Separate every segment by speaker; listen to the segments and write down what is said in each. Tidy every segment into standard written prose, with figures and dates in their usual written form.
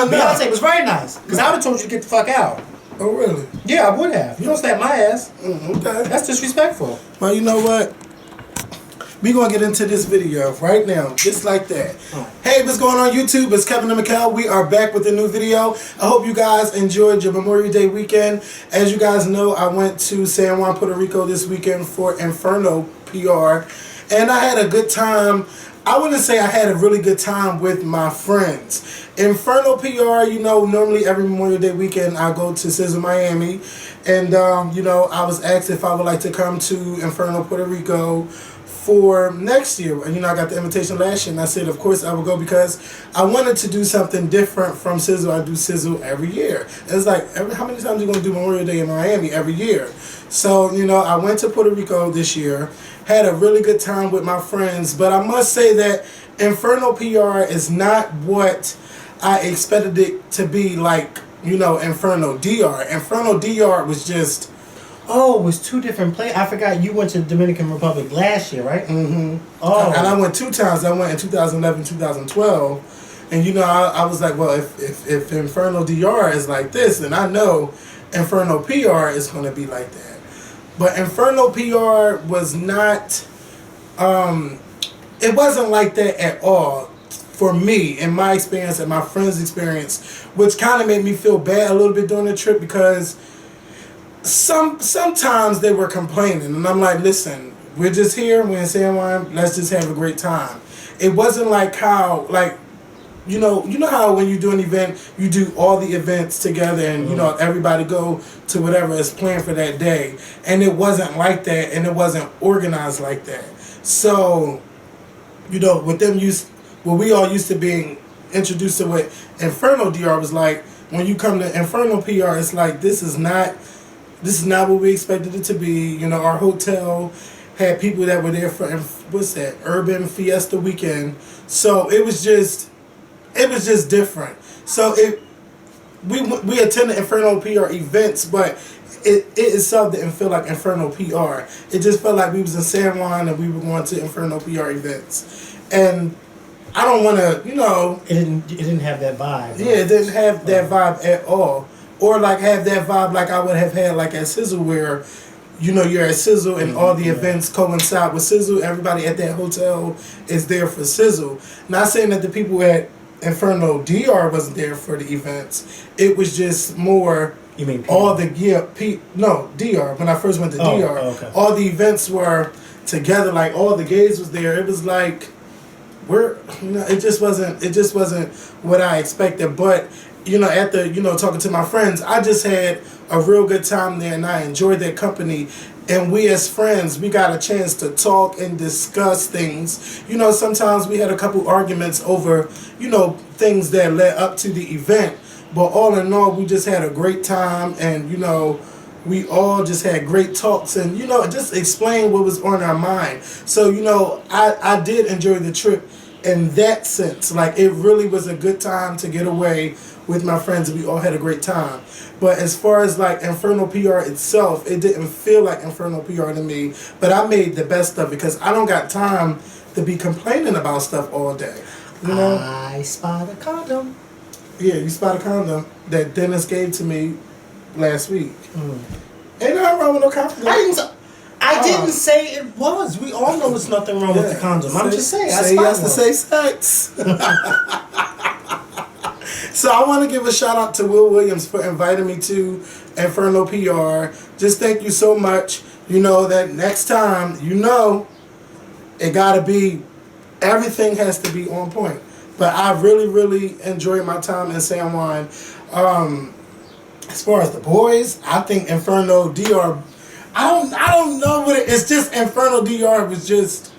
Speaker 1: Beyonce was very nice. Because I would have told you to get the fuck out.
Speaker 2: Oh, really?
Speaker 1: Yeah, I would have. You don't slap my ass.
Speaker 2: Okay.
Speaker 1: That's disrespectful.
Speaker 2: Well, you know what? We gonna get into this video right now, just like that. Hey, what's going on YouTube? It's Kevin and Miguel. We are back with a new video. I hope you guys enjoyed your Memorial Day weekend. As you guys know, I went to San Juan, Puerto Rico this weekend for Inferno PR, and I had a good time. I wouldn't say I had a really good time with my friends. Inferno PR, you know, normally every Memorial Day weekend I go to Sizzle, Miami, and you know, I was asked if I would like to come to Inferno, Puerto Rico for next year. And you know, I got the invitation last year, and I said of course I would go because I wanted to do something different from Sizzle. I do Sizzle every year. It's like, how many times are you going to do Memorial Day in Miami every year? So, you know, I went to Puerto Rico this year, had a really good time with my friends, but I must say that Inferno PR is not what I expected it to be, like, you know, Inferno DR. Inferno DR was just...
Speaker 1: Oh, it was two different places. I forgot you went to the Dominican Republic last year, right?
Speaker 2: Mm-hmm.
Speaker 1: Oh.
Speaker 2: And I went 2 times. I went in 2011, 2012. And, you know, I was like, well, if Inferno DR is like this, then I know Inferno PR is going to be like that. But Inferno PR was not, it wasn't like that at all for me, in my experience and my friends' experience, which kind of made me feel bad a little bit during the trip because sometimes they were complaining, and I'm like, listen, we're just here, we're in San Juan, let's just have a great time. It wasn't like how, like, you know how when you do an event, you do all the events together, and you know, everybody go to whatever is planned for that day, and it wasn't like that, and it wasn't organized like that. So, you know, with them we all used to being introduced to what Inferno DR was like. When you come to Inferno PR, it's like, this is not what we expected it to be. You know, our hotel had people that were there for, what's that, Urban Fiesta weekend. So it was just different. So we attended Inferno PR events, but it itself didn't feel like Inferno PR. It just felt like we was in San Juan and we were going to Inferno PR events. And I don't want to, you know...
Speaker 1: It didn't have that vibe.
Speaker 2: Yeah, it didn't have that vibe at all. Or like have that vibe like I would have had like at Sizzle, where, you know, you're at Sizzle and all the events coincide with Sizzle. Everybody at that hotel is there for Sizzle. Not saying that the people at Inferno DR wasn't there for the events. It was just more...
Speaker 1: You mean PR?
Speaker 2: All the... Yeah, no, DR. When I first went to DR.
Speaker 1: Okay.
Speaker 2: All the events were together. Like, all the gays was there. It was like... it just wasn't what I expected. But, you know, after, you know, talking to my friends, I just had a real good time there, and I enjoyed their company. And we as friends, we got a chance to talk and discuss things. You know, sometimes we had a couple arguments over, you know, things that led up to the event. But all in all, we just had a great time, and, you know, we all just had great talks and, you know, just explain what was on our mind. So, you know, I did enjoy the trip in that sense. Like, it really was a good time to get away with my friends, and we all had a great time. But as far as, like, Inferno PR itself, it didn't feel like Inferno PR to me. But I made the best of it because I don't got time to be complaining about stuff all day. You know?
Speaker 1: I spot a condom.
Speaker 2: Yeah, you spot a condom that Dennis gave to me last week. Ain't nothing wrong with no condom.
Speaker 1: I didn't say it was. We all know there's nothing wrong with the condom. I'm just saying.
Speaker 2: Say yes to say sex. So I want to give a shout out to Will Williams for inviting me to Inferno PR. Just thank you so much. You know that next time, you know, it gotta be, everything has to be on point. But I really, really enjoyed my time in San Juan. As far as the boys, I think Inferno DR, I don't know what it's just Inferno DR was just,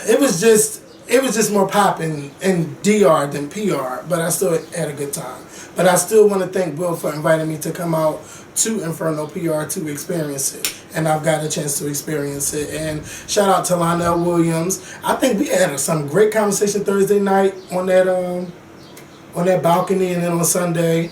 Speaker 2: it was just more popping in DR than PR, but I still had a good time. But I still want to thank Will for inviting me to come out to Inferno PR to experience it. And I've got a chance to experience it. And shout out to Lionel Williams. I think we had some great conversation Thursday night on that balcony, and then on Sunday.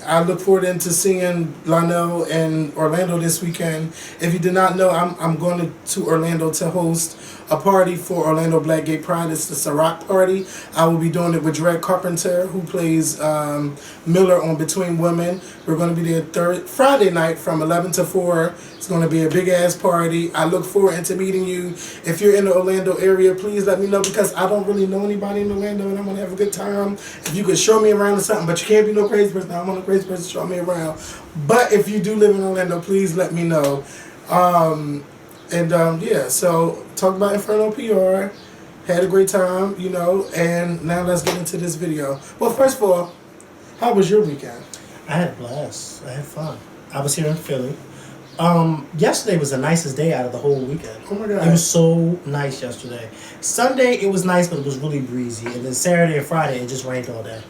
Speaker 2: I look forward to seeing Lionel in Orlando this weekend. If you did not know, I'm going to Orlando to host a party for Orlando Black Gay Pride. It's the Ciroc party. I will be doing it with Dredd Carpenter, who plays Miller on Between Women. We're going to be there Friday night from 11 to 4. It's going to be a big ass party. I look forward to meeting you. If you're in the Orlando area, please let me know, because I don't really know anybody in Orlando and I'm going to have a good time. If you could show me around or something, but you can't be no crazy person. I'm not a crazy person, show me around. But if you do live in Orlando, please let me know. Yeah, so talk about Inferno PR. Had a great time, you know, and now let's get into this video. Well, first of all, how was your weekend?
Speaker 1: I had a blast. I had fun. I was here in Philly. Yesterday was the nicest day out of the whole weekend.
Speaker 2: Oh my God.
Speaker 1: It was so nice yesterday. Sunday it was nice, but it was really breezy. And then Saturday and Friday it just rained all day.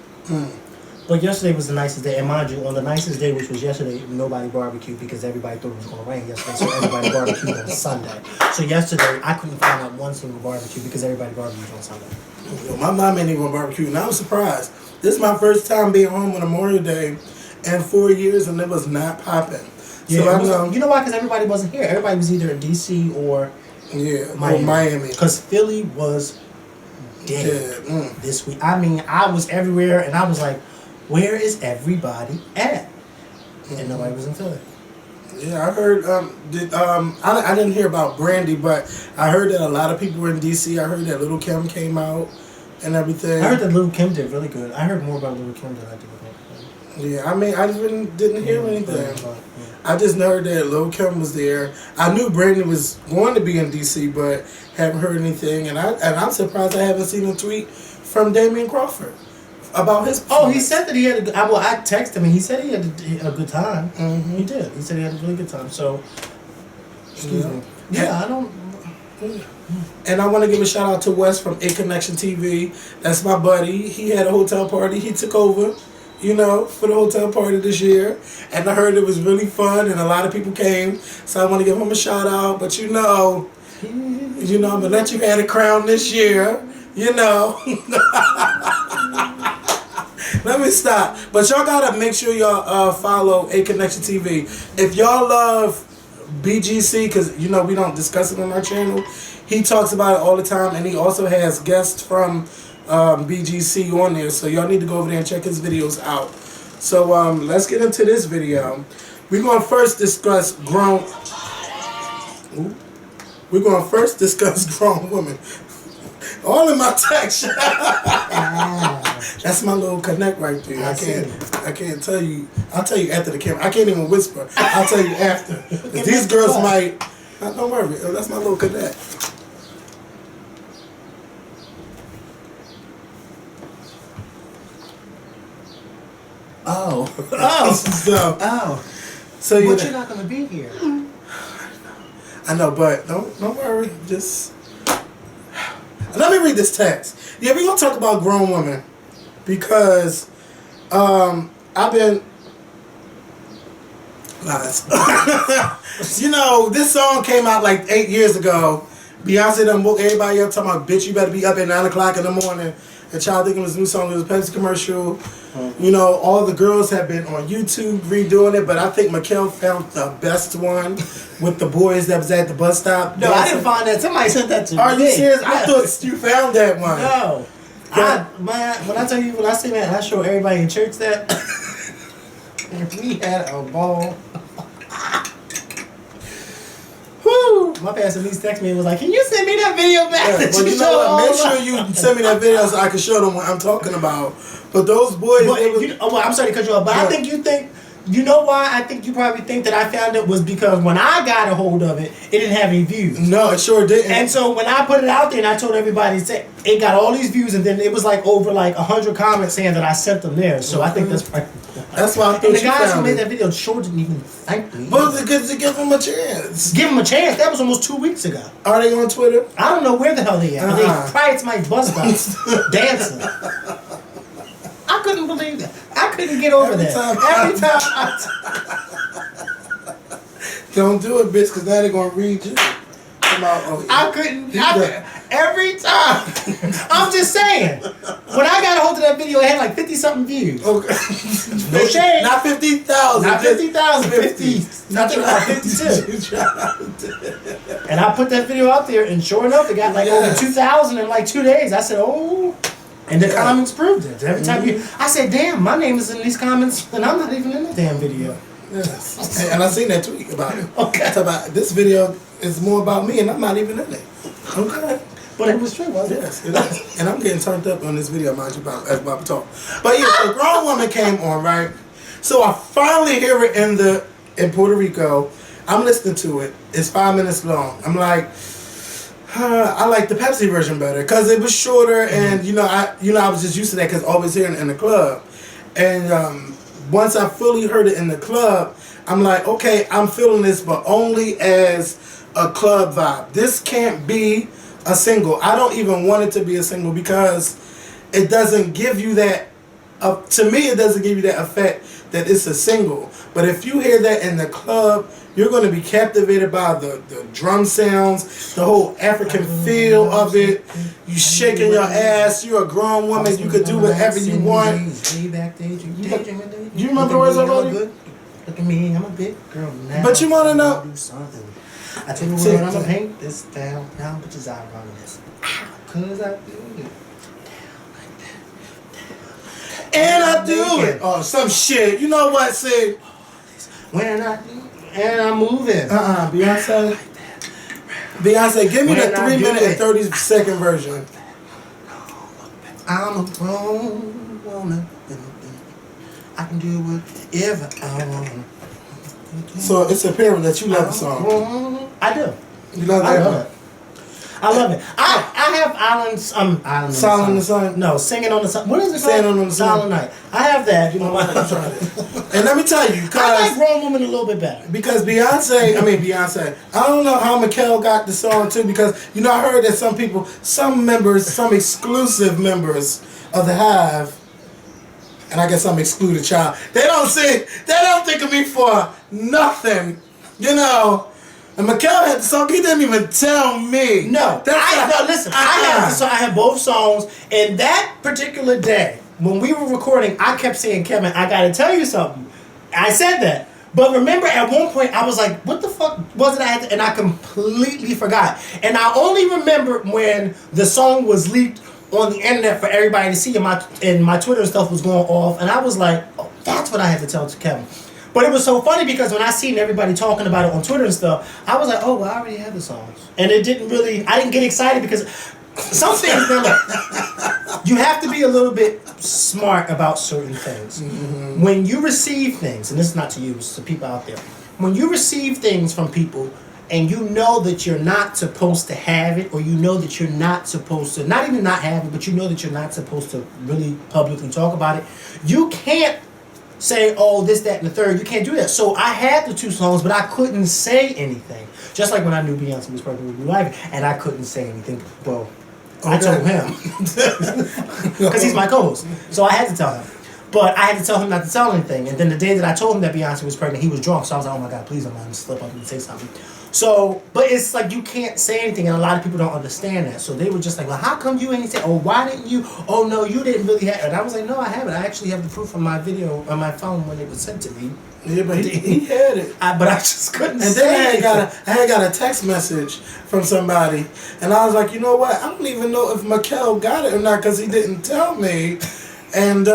Speaker 1: But yesterday was the nicest day. And mind you, on the nicest day, which was yesterday, nobody barbecued because everybody thought it was going to rain yesterday. So everybody barbecued on Sunday. So yesterday I couldn't find out one single barbecue because everybody barbecued on Sunday.
Speaker 2: Yo, my mom ain't even barbecue, and I was surprised. This is my first time being home on Memorial Day in 4 years, and it was not popping.
Speaker 1: Yeah, so you know why? Because everybody wasn't here. Everybody was either in D.C. or
Speaker 2: Miami.
Speaker 1: Because Philly was dead this week. I mean, I was everywhere, and I was like, where is everybody at? And nobody was in Philly.
Speaker 2: Yeah, I heard, I didn't hear about Brandy, but I heard that a lot of people were in D.C. I heard that Little Kim came out and everything.
Speaker 1: I heard that Little Kim did really good. I heard more about Little Kim than I did with her.
Speaker 2: Yeah, I mean, I didn't hear anything. I just heard that Lil Kim was there. I knew Brandon was going to be in D.C., but haven't heard anything. And I'm surprised I haven't seen a tweet from Damian Crawford about his performance.
Speaker 1: Oh, he said that he had I texted him and he said he had a good time. Mm-hmm. He did. He said he had a really good time. So, excuse me. Yeah, I don't...
Speaker 2: And I want to give a shout out to Wes from A Connection TV. That's my buddy. He had a hotel party. He took over, you know, for the hotel party this year. And I heard it was really fun and a lot of people came. So I want to give him a shout out. But you know, I'm going to let you have a crown this year. You know. Let me stop. But y'all got to make sure y'all follow A Connection TV. If y'all love BGC, because, you know, we don't discuss it on our channel, he talks about it all the time. And he also has guests from BGC on there, so y'all need to go over there and check his videos out. So let's get into this video. We're gonna first discuss grown women. All in my text. That's my little connect right there. I can't tell you. I'll tell you after the camera. I can't even whisper. I'll tell you after. These girls might. Don't worry. That's my little connect. So
Speaker 1: but you're not gonna be here.
Speaker 2: I know, but don't worry. Just let me read this text. Yeah, we're gonna talk about grown women because I've been. You know, this song came out like 8 years ago. Beyonce done woke everybody up talking about, bitch, you better be up at 9 o'clock in the morning. And child thinking it was a new song, it was a Pepsi commercial. You know, all the girls have been on YouTube redoing it, but I think Miguel found the best one with the boys that was at the bus stop.
Speaker 1: No, I didn't find that. Somebody sent that to me.
Speaker 2: Are you serious? Yeah. I thought you found that one.
Speaker 1: No. When I tell you, when I say that, I show everybody in church that we had a ball. Woo! My pastor at least texted me and was like, "Can you send me that video back?"
Speaker 2: Yeah, well, you know what? Make sure you send me that video so I can show them what I'm talking about. But those boys,
Speaker 1: I'm sorry to cut you off, but I think you know why? I think you probably think that I found it was because when I got a hold of it, it didn't have any views.
Speaker 2: No, it sure didn't.
Speaker 1: And so when I put it out there and I told everybody, it got all these views, and then it was like over like 100 comments saying that I sent them there. So I think that's probably.
Speaker 2: That's why I thought
Speaker 1: and the guys who made that video sure didn't even thank me.
Speaker 2: But because to give them a chance.
Speaker 1: Give them a chance. That was almost 2 weeks ago.
Speaker 2: Are they on Twitter?
Speaker 1: I don't know where the hell they at. But they probably to my bus stops dancing. I couldn't believe that. I couldn't get over that. Every time.
Speaker 2: Don't do it, bitch, because now they're going to read you. Come out. Oh,
Speaker 1: I couldn't. Every time. I'm just saying. When I got a hold of that video, it had like 50-something views.
Speaker 2: Okay.
Speaker 1: No shade.
Speaker 2: Not 50,000.
Speaker 1: Not 50,000. 50. Nothing about 52. And I put that video out there, and sure enough, it got like over 2,000 in like 2 days. I said, oh. And the comments proved it. Every time I said, damn, my name is in these comments, and I'm not even in the damn video.
Speaker 2: Yes. And I seen that tweet about it.
Speaker 1: Okay.
Speaker 2: It's about, this video is more about me, and I'm not even in it. Okay.
Speaker 1: But it was true, wasn't it?
Speaker 2: Yes, it is. And I'm getting turned up on this video, mind you, as about to talk. But yeah, the grown woman came on, right? So I finally hear it in Puerto Rico. I'm listening to it. It's 5 minutes long. I'm like, I like the Pepsi version better because it was shorter, and I was just used to that because always hearing it in the club. And once I fully heard it in the club, I'm like, okay, I'm feeling this, but only as a club vibe. This can't be a single. I don't even want it to be a single because it doesn't give you that. To me, it doesn't give you that effect that it's a single. But if you hear that in the club, you're going to be captivated by the drum sounds, the whole African feel of it. You shaking your ass. You're a grown woman. You could do whatever you want. You remember the words of it?
Speaker 1: Look at me, I'm a big girl now.
Speaker 2: But you want to know?
Speaker 1: I tell you what, I'm going to paint this down, put your eye around this. Cause I do it.
Speaker 2: And I do it. Oh, some shit. You know what, say?
Speaker 1: When I do it, and I'm moving.
Speaker 2: Beyonce. Beyonce, give me the 3-minute and 30-second version.
Speaker 1: I'm a grown woman. I can do whatever I want.
Speaker 2: So it's apparent that you love the song.
Speaker 1: I do.
Speaker 2: You love
Speaker 1: I
Speaker 2: that?
Speaker 1: love it. I love it. I have Islands.
Speaker 2: Silent on the Sun.
Speaker 1: No, Singing on the Sun. What is it?
Speaker 2: Singing on the Sun.
Speaker 1: Silent Night. I have that. You know what?
Speaker 2: And let me tell you,
Speaker 1: I like Grown Woman a little bit better.
Speaker 2: Because Beyonce. I don't know how Miguel got the song too. Because I heard that some exclusive members of the Hive, and I guess I'm excluded child. They don't think of me for nothing. And Miguel had the song. He didn't even tell me.
Speaker 1: No, listen. I had both songs, and that particular day when we were recording, I kept saying, "Kevin, I gotta tell you something." I said that, but remember, at one point, I was like, "What the fuck was it?" And I completely forgot. And I only remember when the song was leaked on the internet for everybody to see, and my Twitter stuff was going off, and I was like, "Oh, that's what I had to tell to Kevin." But it was so funny because when I seen everybody talking about it on Twitter and stuff, I was like, oh, well, I already have the songs. And I didn't get excited because some things, you have to be a little bit smart about certain things. Mm-hmm. When you receive things, and this is not to you, it's to people out there. When you receive things from people and you know that you're not supposed to have it, or you know that you're not supposed to, not even not have it, but you know that you're not supposed to really publicly talk about it, you can't say, oh, this, that, and the third. You can't do that. So I had the two songs, but I couldn't say anything. Just like when I knew Beyonce was pregnant with Blue Ivy, and I couldn't say anything. Well, I told him. Because he's my co-host. So I had to tell him. But I had to tell him not to tell anything. And then the day that I told him that Beyonce was pregnant, he was drunk. So I was like, oh my God, please don't let him slip up and say something. So, but it's like you can't say anything, and a lot of people don't understand that. So they were just like, well, how come you ain't say, oh, why didn't you? Oh, no, you didn't really have it. And I was like, no, I haven't. I actually have the proof on my video, on my phone when it was sent to me.
Speaker 2: Yeah, but he had it.
Speaker 1: But I just couldn't
Speaker 2: and
Speaker 1: say
Speaker 2: then I had got a text message from somebody, and I was like, you know what? I don't even know if Miguel got it or not because he didn't tell me. And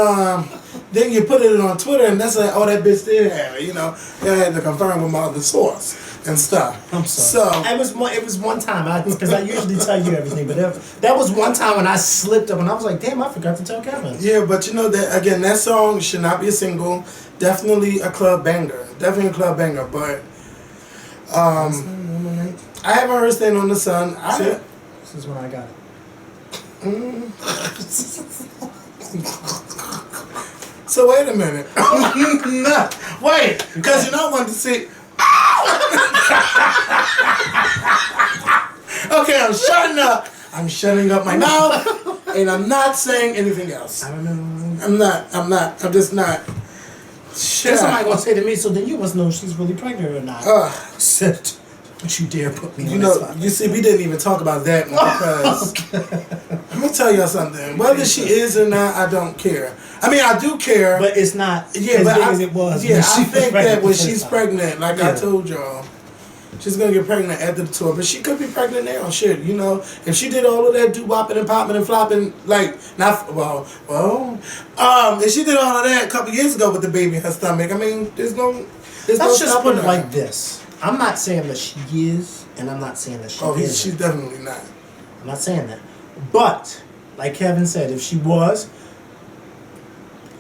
Speaker 2: then you put it on Twitter, and that's like, oh, that bitch did have it. I had to confirm with my other source and stuff.
Speaker 1: I'm sorry. So it was one time because I usually tell you everything, but that was one time when I slipped up and I was like, damn, I forgot to tell Kevin.
Speaker 2: Yeah, but that again, that song should not be a single. Definitely a club banger. But I haven't heard "Stand on the Sun."
Speaker 1: This is when I got it.
Speaker 2: So wait a minute. Wait, because I wanted to see. Okay, I'm shutting up. I'm shutting up my mouth, and I'm not saying anything else.
Speaker 1: I don't know.
Speaker 2: I'm just not.
Speaker 1: Shit. That's somebody gonna say to me. So then you must know if she's really pregnant or not.
Speaker 2: Shit.
Speaker 1: Don't you dare put me on
Speaker 2: You
Speaker 1: that
Speaker 2: know,
Speaker 1: spot.
Speaker 2: you see, we didn't even talk about that one because let me tell y'all something. Whether she is or not, I don't care. I mean, I do care,
Speaker 1: But it's not
Speaker 2: yeah,
Speaker 1: as
Speaker 2: but
Speaker 1: big
Speaker 2: I,
Speaker 1: as it was.
Speaker 2: Yeah,
Speaker 1: when she
Speaker 2: I
Speaker 1: was
Speaker 2: think
Speaker 1: pregnant
Speaker 2: that when
Speaker 1: the first
Speaker 2: she's
Speaker 1: time.
Speaker 2: pregnant, like I told y'all, she's gonna get pregnant after the tour. But she could be pregnant now. Shit, you know, if she did all of that doo-wopping and popping and flopping, like not if she did all of that a couple years ago with the baby in her stomach, I mean, there's no.
Speaker 1: Let's just put it like this. I'm not saying that she is, and I'm not saying that she isn't.
Speaker 2: She's definitely not.
Speaker 1: I'm not saying that. But, like Kevin said, if she was,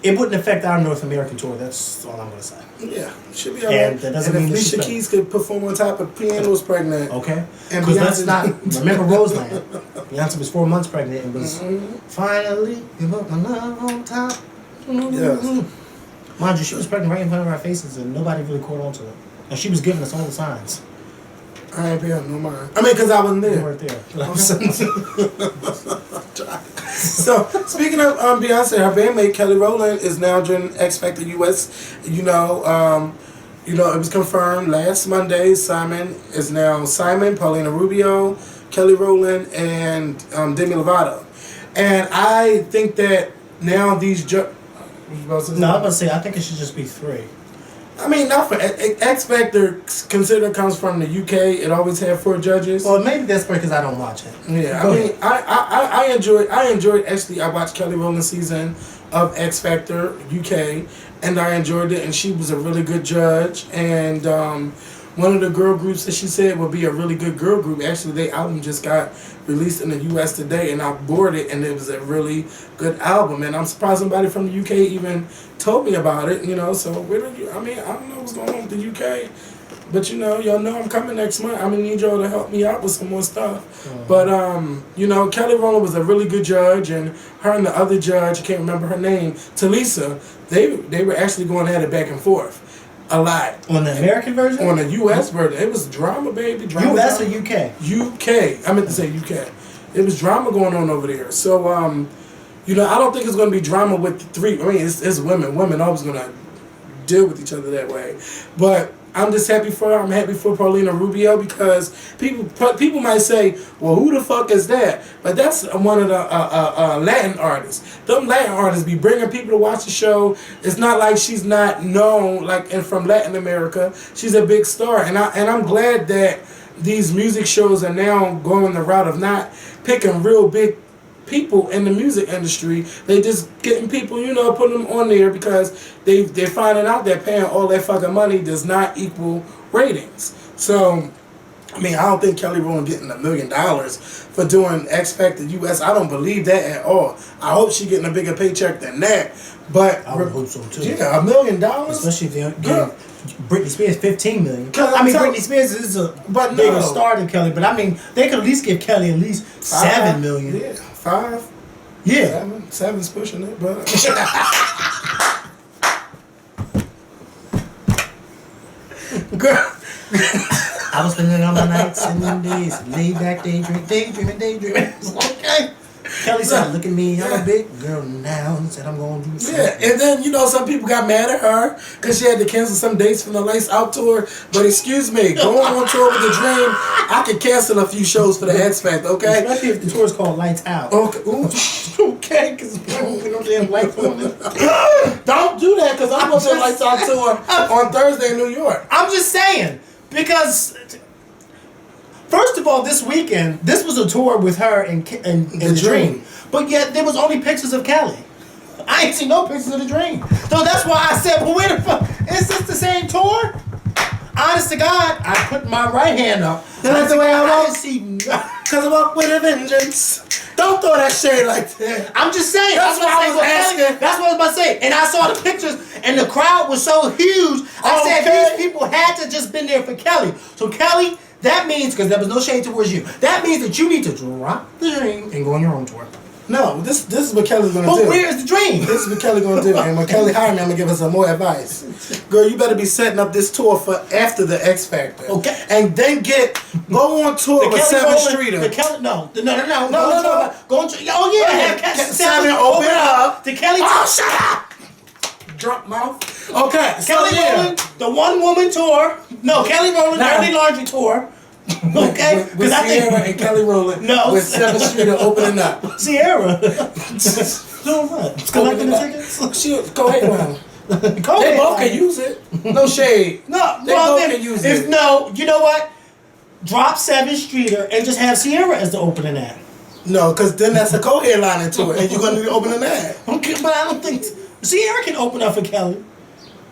Speaker 1: it wouldn't affect our North American tour. That's all I'm going to say.
Speaker 2: Yeah, she'll be alright.
Speaker 1: And that doesn't mean
Speaker 2: if
Speaker 1: that she's
Speaker 2: Alicia Keys could perform on top of pianos pregnant.
Speaker 1: Okay?
Speaker 2: And
Speaker 1: Because let's
Speaker 2: Beyonce-
Speaker 1: not remember Roseland. Beyonce was 4 months pregnant and was finally give up my love on top.
Speaker 2: Yes.
Speaker 1: Mind you, she was pregnant right in front of our faces and nobody really caught on to it. And she was giving us all the signs.
Speaker 2: I ain't paying no mind. I mean, because I wasn't
Speaker 1: You
Speaker 2: there.
Speaker 1: weren't there.
Speaker 2: So, speaking of Beyonce, her bandmate Kelly Rowland is now joining X Factor US. You know, it was confirmed last Monday. Simon, Paulina Rubio, Kelly Rowland, and Demi Lovato. And I think that now these
Speaker 1: No, I was about to say, I think it should just be 3.
Speaker 2: I mean, not for X Factor. Consider comes from the UK. It always had 4 judges.
Speaker 1: Well, maybe that's because I don't watch it.
Speaker 2: Yeah,
Speaker 1: Go
Speaker 2: I mean, I enjoyed actually. I watched Kelly Rowland's season of X Factor UK, and I enjoyed it. And she was a really good judge. And one of the girl groups that she said would be a really good girl group. Actually, their album just got released in the US today, and I bought it, and it was a really good album. And I'm surprised somebody from the UK even told me about it. You know, so where do you? I mean, I don't know what's going on with the UK. But you know, y'all know I'm coming next month. I'm gonna need y'all to help me out with some more stuff. But Kelly Rowland was a really good judge, and her and the other judge, I can't remember her name, Talisa, they were actually going at it back and forth a lot.
Speaker 1: On the American version?
Speaker 2: On the US version. It was drama, baby. Drama.
Speaker 1: US or UK?
Speaker 2: UK. I meant to say UK. It was drama going on over there. So I don't think it's gonna be drama with the 3. I mean, it's women. Women always gonna deal with each other that way. But I'm just happy for her. I'm happy for Paulina Rubio because people might say, well, who the fuck is that? But that's one of the Latin artists. Them Latin artists be bringing people to watch the show. It's not like she's not known, and from Latin America. She's a big star. And I'm glad that these music shows are now going the route of not picking real big people in the music industry. They just getting people, putting them on there because they're finding out that paying all that fucking money does not equal ratings. So, I mean, I don't think Kelly Rowland getting $1 million for doing X Factor US. I don't believe that at all. I hope she getting a bigger paycheck than that. But
Speaker 1: I would hope so too.
Speaker 2: Yeah, $1 million.
Speaker 1: Especially if they're getting Britney Spears $15 million. Britney Spears is a bigger star than Kelly, but I mean, they could at least give Kelly at least $7 million.
Speaker 2: Yeah, 5.
Speaker 1: Yeah.
Speaker 2: 7's pushing it, but girl.
Speaker 1: I was spending all my nights and them days, laid back, daydreaming. Okay. Kelly said, look at me, I'm a big girl now, and said I'm going to do something.
Speaker 2: Yeah, and then, some people got mad at her because she had to cancel some dates from the Lights Out tour. But excuse me, going on tour with the Dream, I could cancel a few shows for the X Factor, okay?
Speaker 1: Especially if the tour is called Lights Out.
Speaker 2: Okay, okay, because we don't have lights on it. Don't do that, because I'm going to the Lights Out tour on Thursday in New York.
Speaker 1: I'm just saying, because... First of all, this weekend, this was a tour with her and the Dream. But yet, there was only pictures of Kelly. I ain't seen no pictures of the Dream. So that's why I said, well, where the fuck? Is this the same tour? Honest to God, I put my right hand up.
Speaker 2: That's the way I
Speaker 1: didn't see nothing.
Speaker 2: Because I walk with a vengeance. Don't throw that shade like that.
Speaker 1: I'm just saying.
Speaker 2: That's what I was asking.
Speaker 1: That's what I was about to say. And I saw the pictures, and the crowd was so huge. I said, these people had to just been there for Kelly. So, Kelly... That means, because there was no shade towards you, that means that you need to drop the Dream and go on your own tour.
Speaker 2: No, this is what Kelly's going to do.
Speaker 1: But where's the Dream?
Speaker 2: This is what Kelly's going to do. And when Kelly hired me, I'm going to give her some more advice. Girl, you better be setting up this tour for after the X Factor. Okay. And then go on tour with Seven Streeter.
Speaker 1: No. Go on tour.
Speaker 2: Oh, yeah.
Speaker 1: Have
Speaker 2: Seven open up.
Speaker 1: The Kelly
Speaker 2: tour. Oh, shut up. Drunk mouth. Okay.
Speaker 1: Kelly Rowland, the one-woman tour. No, Kelly Rowland, Dirty Laundry tour. Okay?
Speaker 2: With Ciara and Kelly Rowland.
Speaker 1: No.
Speaker 2: With 7th Street opening up.
Speaker 1: Ciara. Doing what? Collecting the tickets?
Speaker 2: She go ahead, man. They both can use it. No shade.
Speaker 1: No,
Speaker 2: they
Speaker 1: well,
Speaker 2: both
Speaker 1: then,
Speaker 2: can use it.
Speaker 1: No, you know what? Drop 7th Streeter and just have Ciara as the opening act.
Speaker 2: No, because then that's a co-headliner to it, and you're going to be opening that.
Speaker 1: Okay, but I don't think Ciara can open up for Kelly.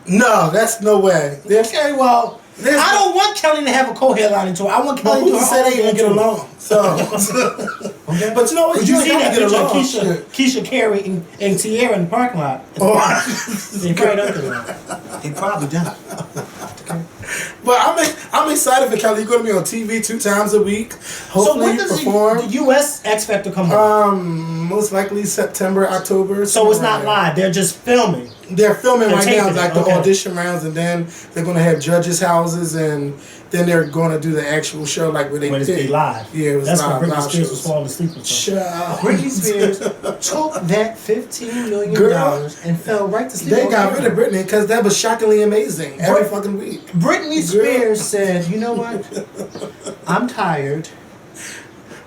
Speaker 2: No, that's no way.
Speaker 1: Okay, well, I don't want Kelly to have a co-headliner tour. I want Kelly to do her
Speaker 2: said they even get along. So,
Speaker 1: okay.
Speaker 2: But you know what?
Speaker 1: Did you see that
Speaker 2: get
Speaker 1: picture
Speaker 2: along.
Speaker 1: of Keisha Carey and Ciara in the parking lot? They probably up there. They probably done.
Speaker 2: But I'm excited for Kelly. You're going to be on TV 2 times a week. Hopefully,
Speaker 1: so when does
Speaker 2: perform.
Speaker 1: the U.S. X Factor come on?
Speaker 2: Most likely September, October.
Speaker 1: So it's not live. They're just filming.
Speaker 2: They're filming right now,
Speaker 1: it.
Speaker 2: like the audition rounds, and then they're going to have judges' houses, and then they're going to do the actual show, like where they
Speaker 1: When it's be live.
Speaker 2: Yeah, it was
Speaker 1: That's
Speaker 2: live.
Speaker 1: when Britney
Speaker 2: live
Speaker 1: Spears
Speaker 2: shows.
Speaker 1: was falling asleep or something.
Speaker 2: Child.
Speaker 1: Britney Spears took that $15 million and fell right to sleep.
Speaker 2: They got rid of Britney because that was shockingly amazing every fucking week.
Speaker 1: Britney Spears said, you know what? I'm tired.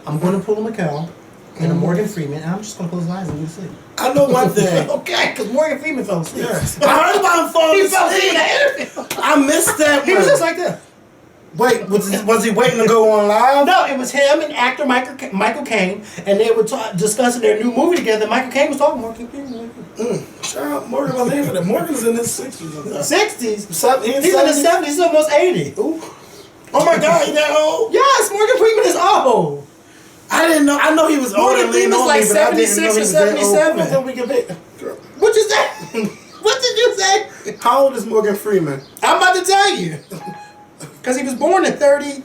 Speaker 1: I'm going to pull a Miguel and a Morgan Freeman, and I'm just going to close my eyes and go to sleep.
Speaker 2: I know one thing.
Speaker 1: Okay, because Morgan Freeman fell asleep.
Speaker 2: Yes. I heard about him falling
Speaker 1: He fell asleep in
Speaker 2: asleep.
Speaker 1: that interview.
Speaker 2: I missed that
Speaker 1: He
Speaker 2: one.
Speaker 1: was just like that.
Speaker 2: Wait, was he waiting to go on live?
Speaker 1: No, it was him and actor Michael Caine, and they were discussing their new movie together. Michael Caine was talking Morgan Freeman.
Speaker 2: Child, Morgan was in it. Morgan's in his 60s.
Speaker 1: 60s?
Speaker 2: He's
Speaker 1: He's in his 70s. He's almost 80.
Speaker 2: Ooh. Oh my God, he that old?
Speaker 1: Yes, Morgan Freeman is old.
Speaker 2: I didn't know. I know he was older
Speaker 1: Morgan
Speaker 2: than
Speaker 1: Freeman's like
Speaker 2: but I didn't know
Speaker 1: 76
Speaker 2: he
Speaker 1: or
Speaker 2: was that old.
Speaker 1: 77.
Speaker 2: I thought we could pick.
Speaker 1: What you say? What did you say?
Speaker 2: How old is Morgan Freeman?
Speaker 1: I'm about to tell you. Because he was born at 30.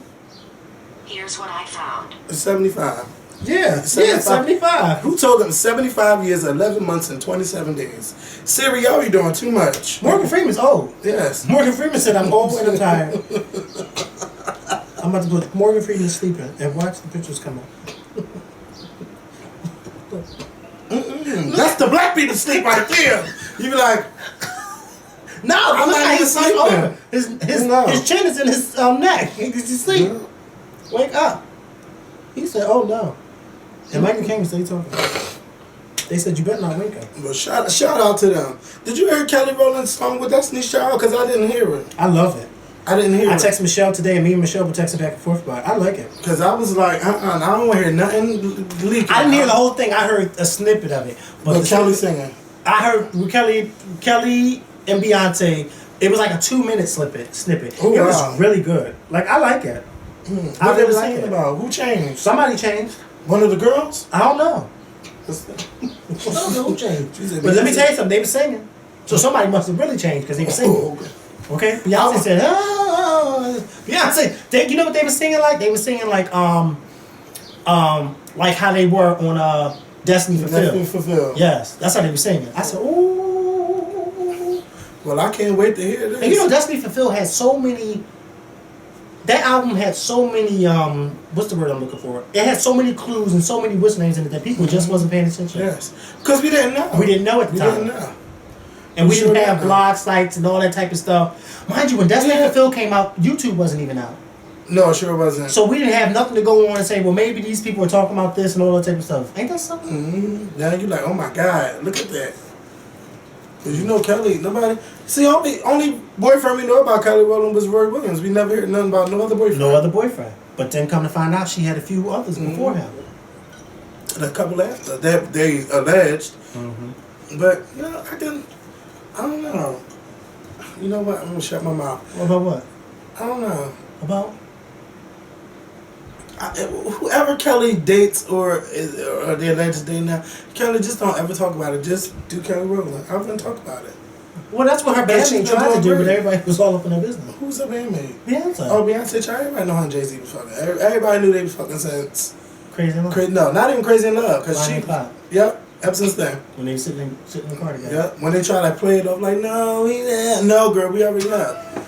Speaker 3: Here's what I found.
Speaker 2: 75.
Speaker 1: Yeah, 75.
Speaker 2: Who told him 75 years, 11 months, and 27 days? Siri, y'all be doing too much.
Speaker 1: Morgan Freeman's old.
Speaker 2: Yes.
Speaker 1: Morgan Freeman said, I'm old and I'm tired. I'm about to put Morgan Freeman sleeping and watch the pictures come up.
Speaker 2: That's the black people sleep right there. You be like,
Speaker 1: no,
Speaker 2: I'm
Speaker 1: look
Speaker 2: not
Speaker 1: how
Speaker 2: even
Speaker 1: he's
Speaker 2: sleeping.
Speaker 1: over.
Speaker 2: No.
Speaker 1: His chin is in his neck. He's asleep.
Speaker 2: Yeah.
Speaker 1: Wake up. He said, oh no. And Michael Caine said, talking. They said, you better not wake up.
Speaker 2: Well, shout out to them. Did you hear Kelly Rowland's song with Destiny's Child? Because I didn't hear it.
Speaker 1: I love it.
Speaker 2: I didn't hear
Speaker 1: I
Speaker 2: it.
Speaker 1: texted Michelle today, and me and Michelle were texting back and forth about it. I like it.
Speaker 2: Because I was like, I don't want to hear nothing leaking.
Speaker 1: I didn't hear the whole thing. I heard a snippet of it.
Speaker 2: But Kelly singing.
Speaker 1: I heard with Kelly and Beyonce. It was like a 2-minute snippet.
Speaker 2: Oh,
Speaker 1: it
Speaker 2: wow.
Speaker 1: was really good. Like, I like it.
Speaker 2: What they were singing about? Who changed?
Speaker 1: Somebody changed.
Speaker 2: One of the girls?
Speaker 1: I don't know.
Speaker 2: I
Speaker 1: I don't know who changed.
Speaker 2: She said,
Speaker 1: But let me tell you something. They were singing. So somebody must have really changed because they were singing. Okay? Beyonce said, Beyonce. You know what they were singing like? They were singing like how they were on Destiny Fulfilled. Yes, that's how they were singing. I said, ooh.
Speaker 2: Well, I can't wait to hear this.
Speaker 1: And you know, Destiny Fulfilled had so many. That album had so many. What's the word I'm looking for? It had so many clues and so many whistle names in it that people just wasn't paying attention.
Speaker 2: Yes, because we didn't know.
Speaker 1: We didn't know at the time.
Speaker 2: We didn't know.
Speaker 1: And we didn't have
Speaker 2: didn't know.
Speaker 1: blog sites and all that type of stuff. Mind you, when Destiny Fulfilled came out, YouTube wasn't even out.
Speaker 2: No, it sure wasn't.
Speaker 1: So we didn't have nothing to go on and say, well, maybe these people are talking about this and all that type of stuff. Ain't that something?
Speaker 2: Mm-hmm. Now you're like, oh my God, look at that. Because you know Kelly, nobody... See, only boyfriend we know about Kelly Rowland was Roy Williams. We never heard nothing about no other boyfriend.
Speaker 1: No other boyfriend. But then come to find out, she had a few others before him.
Speaker 2: And a couple after. They alleged.
Speaker 1: Mm-hmm.
Speaker 2: But, you know, I don't know. You know what? I'm going to shut my mouth.
Speaker 1: About what?
Speaker 2: I don't know.
Speaker 1: About?
Speaker 2: Whoever Kelly dates or the alleged date now, Kelly, just don't ever talk about it. Just do Kelly Rowland. I wouldn't talk about it.
Speaker 1: Well, that's what her bandmate tried to do, but everybody was all up in her business.
Speaker 2: Who's her bandmate?
Speaker 1: Beyonce.
Speaker 2: Oh, Beyonce tried. Everybody know her and Jay-Z was fucking. Everybody knew they was fucking since.
Speaker 1: Crazy in Love.
Speaker 2: No, not even Crazy in Love. Cause
Speaker 1: Bonnie
Speaker 2: she.
Speaker 1: and Clyde.
Speaker 2: Yep. Ever since then.
Speaker 1: When they were sitting in the car together.
Speaker 2: Yep. When they try to play it off like, no, no, girl, we already left.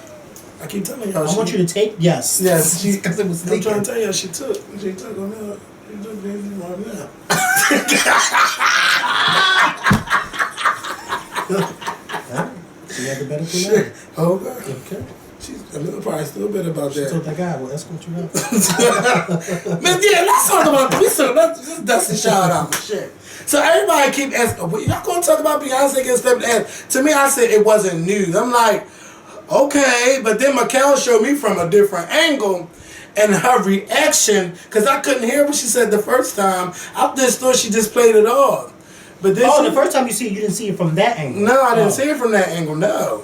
Speaker 2: I keep telling y'all.
Speaker 1: I want you to take yes.
Speaker 2: Yes,
Speaker 1: because it was
Speaker 2: I'm
Speaker 1: leaking.
Speaker 2: trying to tell y'all, she took. She took on that. She took Jay-Z right now.
Speaker 1: She had the better than that.
Speaker 2: Okay.
Speaker 1: Okay.
Speaker 2: She's a little probably still bitter about
Speaker 1: She
Speaker 2: that.
Speaker 1: told that guy, "Well, escort you out."
Speaker 2: Man, yeah, let's talk about let's dust the shout out for shit. So everybody keep asking, well, y'all gonna talk about Beyonce getting slapped in the ass? To me, I said it wasn't news. I'm like, okay, but then Miguel showed me from a different angle. And her reaction, because I couldn't hear what she said the first time. I just thought she just played it off. But then
Speaker 1: the first time you see it, you didn't see it from that angle.
Speaker 2: No, I didn't see it from that angle, no.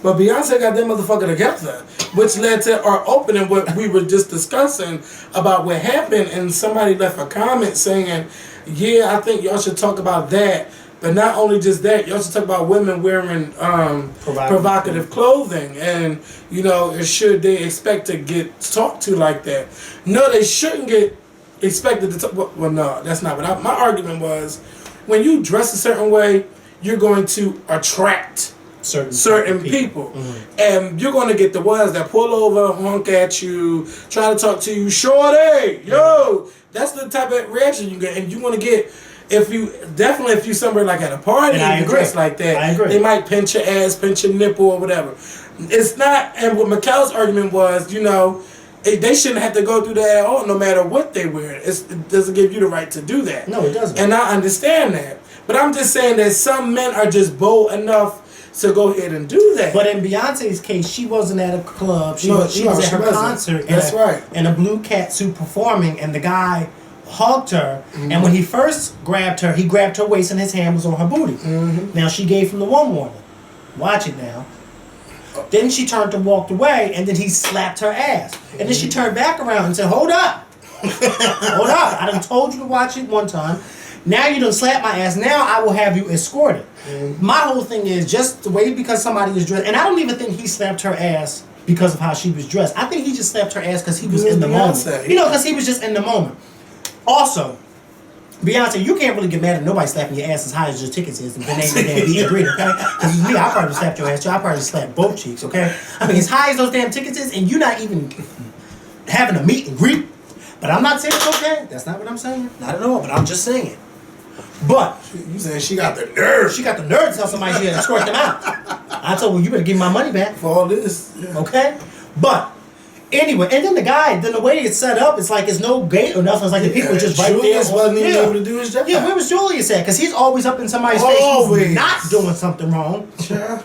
Speaker 2: But Beyonce got that motherfucker together, which led to our opening, what we were just discussing about what happened, and somebody left a comment saying, yeah, I think y'all should talk about that. But not only just that, you also talk about women wearing provocative clothing, and you know, should they expect to get talked to like that? No, they shouldn't get expected to talk. Well, no, that's not what my argument was. When you dress a certain way, you're going to attract certain people. Mm-hmm. And you're going to get the ones that pull over, honk at you, try to talk to you, shorty, yo. That's the type of reaction you get, and you want to get. If you somewhere like at a party and you dress like that, they might pinch your ass, pinch your nipple or whatever. It's not, and what Miguel's argument was, you know, they shouldn't have to go through that at all, no matter what they wear. It doesn't give you the right to do that.
Speaker 1: No, it doesn't.
Speaker 2: And I understand that. But I'm just saying that some men are just bold enough to go ahead and do that.
Speaker 1: But in Beyonce's case, she wasn't at a club. She was at her concert.
Speaker 2: That's right.
Speaker 1: In a blue catsuit performing, and the guy hugged her, and when he first grabbed her, he grabbed her waist and his hand was on her booty. Mm-hmm. Now she gave him the one warning. Watch it now. Then she turned and walked away, and then he slapped her ass. And then she turned back around and said, hold up. Hold up. I done told you to watch it one time. Now you done slapped my ass. Now I will have you escorted. Mm-hmm. My whole thing is just the way because somebody was dressed, and I don't even think he slapped her ass because of how she was dressed. I think he just slapped her ass because he was in the moment. You know, because he was just in the moment. Also, Beyonce, you can't really get mad at nobody slapping your ass as high as your tickets is and then they damn be agreed, okay? Because me, I probably slapped your ass too. I probably slapped both cheeks, okay? I mean, as high as those damn tickets is, and you're not even having a meet and greet. But I'm not saying it's okay. That's not what I'm saying. Not at all, but I'm just saying it. But
Speaker 2: you saying she got the nerve.
Speaker 1: She got the nerve to tell somebody she had to escort them out. I told her, you better give me my money back.
Speaker 2: For all this. Yeah.
Speaker 1: Okay? But anyway, and then the way it's set up, it's like it's no gate or nothing. It's like the people just right
Speaker 2: Julius
Speaker 1: there.
Speaker 2: Wasn't even able to do his job.
Speaker 1: Yeah, where was Julius at? Because he's always up in somebody's face. He's not doing something wrong.
Speaker 2: Yeah.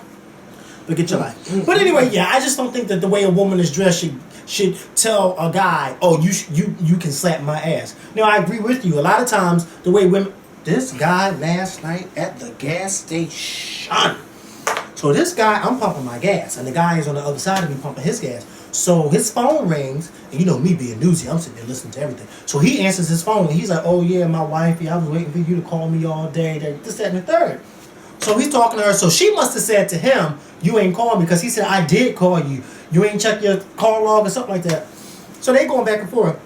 Speaker 1: Look at your life. But anyway, yeah, I just don't think that the way a woman is dressed should tell a guy, oh, you can slap my ass. No, I agree with you. A lot of times, the way women... This guy last night at the gas station. So this guy, I'm pumping my gas, and the guy is on the other side of me pumping his gas. So his phone rings, and you know me being newsy, I'm sitting there listening to everything. So he answers his phone, and he's like, oh yeah, my wife, I was waiting for you to call me all day, this, that, and the third. So he's talking to her, so she must have said to him, you ain't called me, because he said, I did call you. You ain't checked your call log or something like that. So they going back and forth.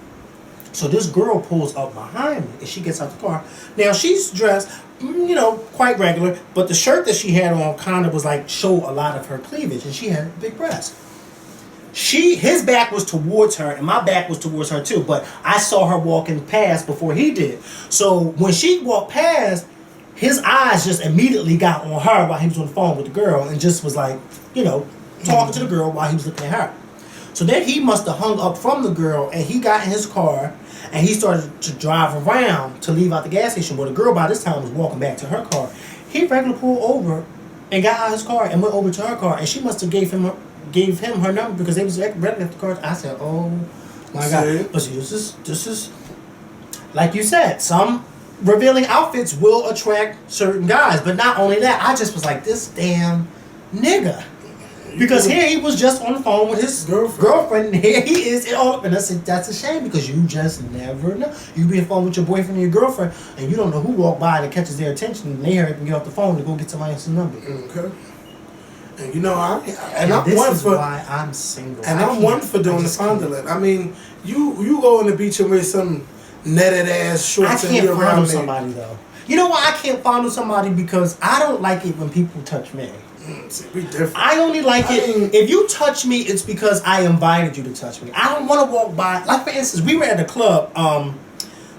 Speaker 1: So this girl pulls up behind me, and she gets out the car. Now, she's dressed, you know, quite regular, but the shirt that she had on kind of was like, show a lot of her cleavage, and she had big breasts. His back was towards her, and my back was towards her too, but I saw her walking past before he did. So when she walked past, his eyes just immediately got on her while he was on the phone with the girl, and just was like, you know, talking to the girl while he was looking at her. So then he must have hung up from the girl, and he got in his car, and he started to drive around to leave out the gas station. Well, the girl by this time was walking back to her car. He regularly pulled over and got out of his car and went over to her car, and she must have gave him her number because they was regularly at the car. I said, oh my God. But see, this is like you said, some revealing outfits will attract certain guys. But not only that, I just was like, this damn nigga. Because here he was just on the phone with his girlfriend, and here he is in all. And I said, that's a shame because you just never know. You be on the phone with your boyfriend and your girlfriend, and you don't know who walked by that catches their attention, and they hurry up and get off the phone to go get somebody else's number.
Speaker 2: Okay. And you know, I'm
Speaker 1: why I'm single.
Speaker 2: And I'm one for doing the fondling. I mean, you go on the beach and wear some netted ass shorts and you're around me. I can't fondle
Speaker 1: somebody though. You know why I can't fondle somebody? Because I don't like it when people touch me.
Speaker 2: See, we different.
Speaker 1: I only like it if you touch me. It's because I invited you to touch me. I don't want to walk by. Like for instance, we were at the club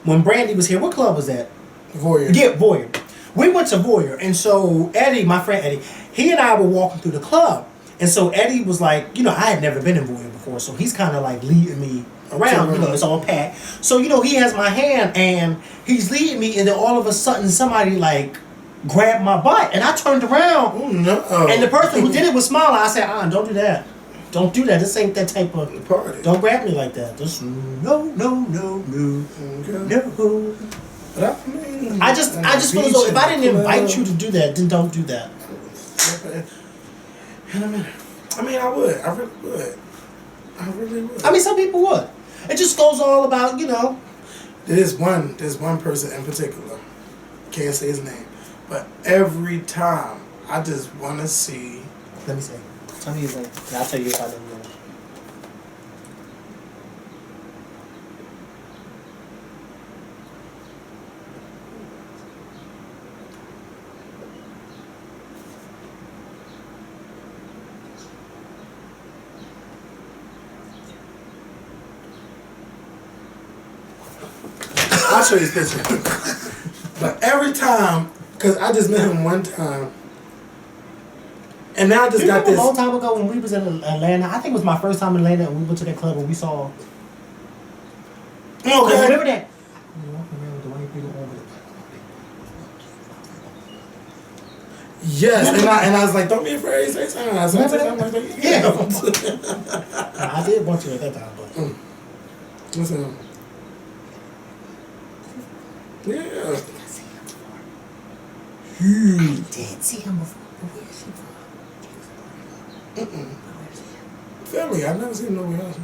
Speaker 1: when Brandy was here. What club was that?
Speaker 2: Voyeur.
Speaker 1: Yeah, Voyeur. We went to Voyeur, and so Eddie, my friend Eddie, he and I were walking through the club, And so Eddie was like, I had never been in voyeur before, so he's kind of like leading me around. It's all packed. So he has my hand and he's leading me, and then all of a sudden somebody like grabbed my butt, and I turned around.
Speaker 2: Oh no!
Speaker 1: And the person who did it was smiling. I said, don't do that. Don't do that. This ain't that type of
Speaker 2: party.
Speaker 1: Don't grab me like that. Just no.
Speaker 2: Okay.
Speaker 1: No.
Speaker 2: But
Speaker 1: I just feel as though if I didn't invite you to do that, then don't do that.
Speaker 2: Okay. I mean, I would. I really would. I really would.
Speaker 1: I mean, some people would. It just goes all about,
Speaker 2: There's one person in particular. Can't say his name. But every time, I just want to see.
Speaker 1: Let me see. Tell me his name. And I'll tell you if I don't know.
Speaker 2: I'll show you his picture. But every time, because I just met him one time, and now I just got this.
Speaker 1: A long time ago when we was in Atlanta, I think it was my first time in Atlanta, and we went to that club and we saw.
Speaker 2: Okay.
Speaker 1: Remember that?
Speaker 2: Yes, and I was like, don't be afraid, say something. I said something.
Speaker 1: Yeah. I did want you at that time, but.
Speaker 2: Listen. Yeah.
Speaker 1: I did see him before. Where is he from?
Speaker 2: Philly. I've never seen him nowhere else.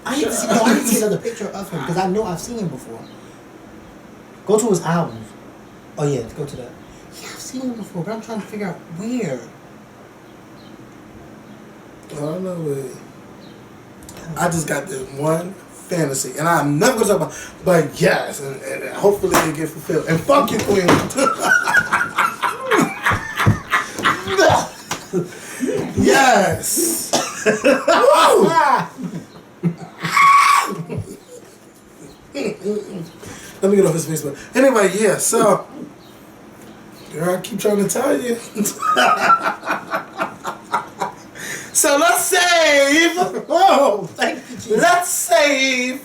Speaker 1: I didn't see another picture of him because I know I've seen him before. Go to his albums. Oh yeah, go to that. Yeah, I've seen him before, but I'm trying to figure out where.
Speaker 2: I don't know where. I just got this one fantasy, and I'm never gonna talk about. But yes, and hopefully it get fulfilled. And fuck you, Queen. Yes. Woo! Let me get off his Facebook. Anyway, yeah. So, girl, I keep trying to tell you. So let's save.
Speaker 1: Oh, thank you, Jesus.
Speaker 2: Let's save.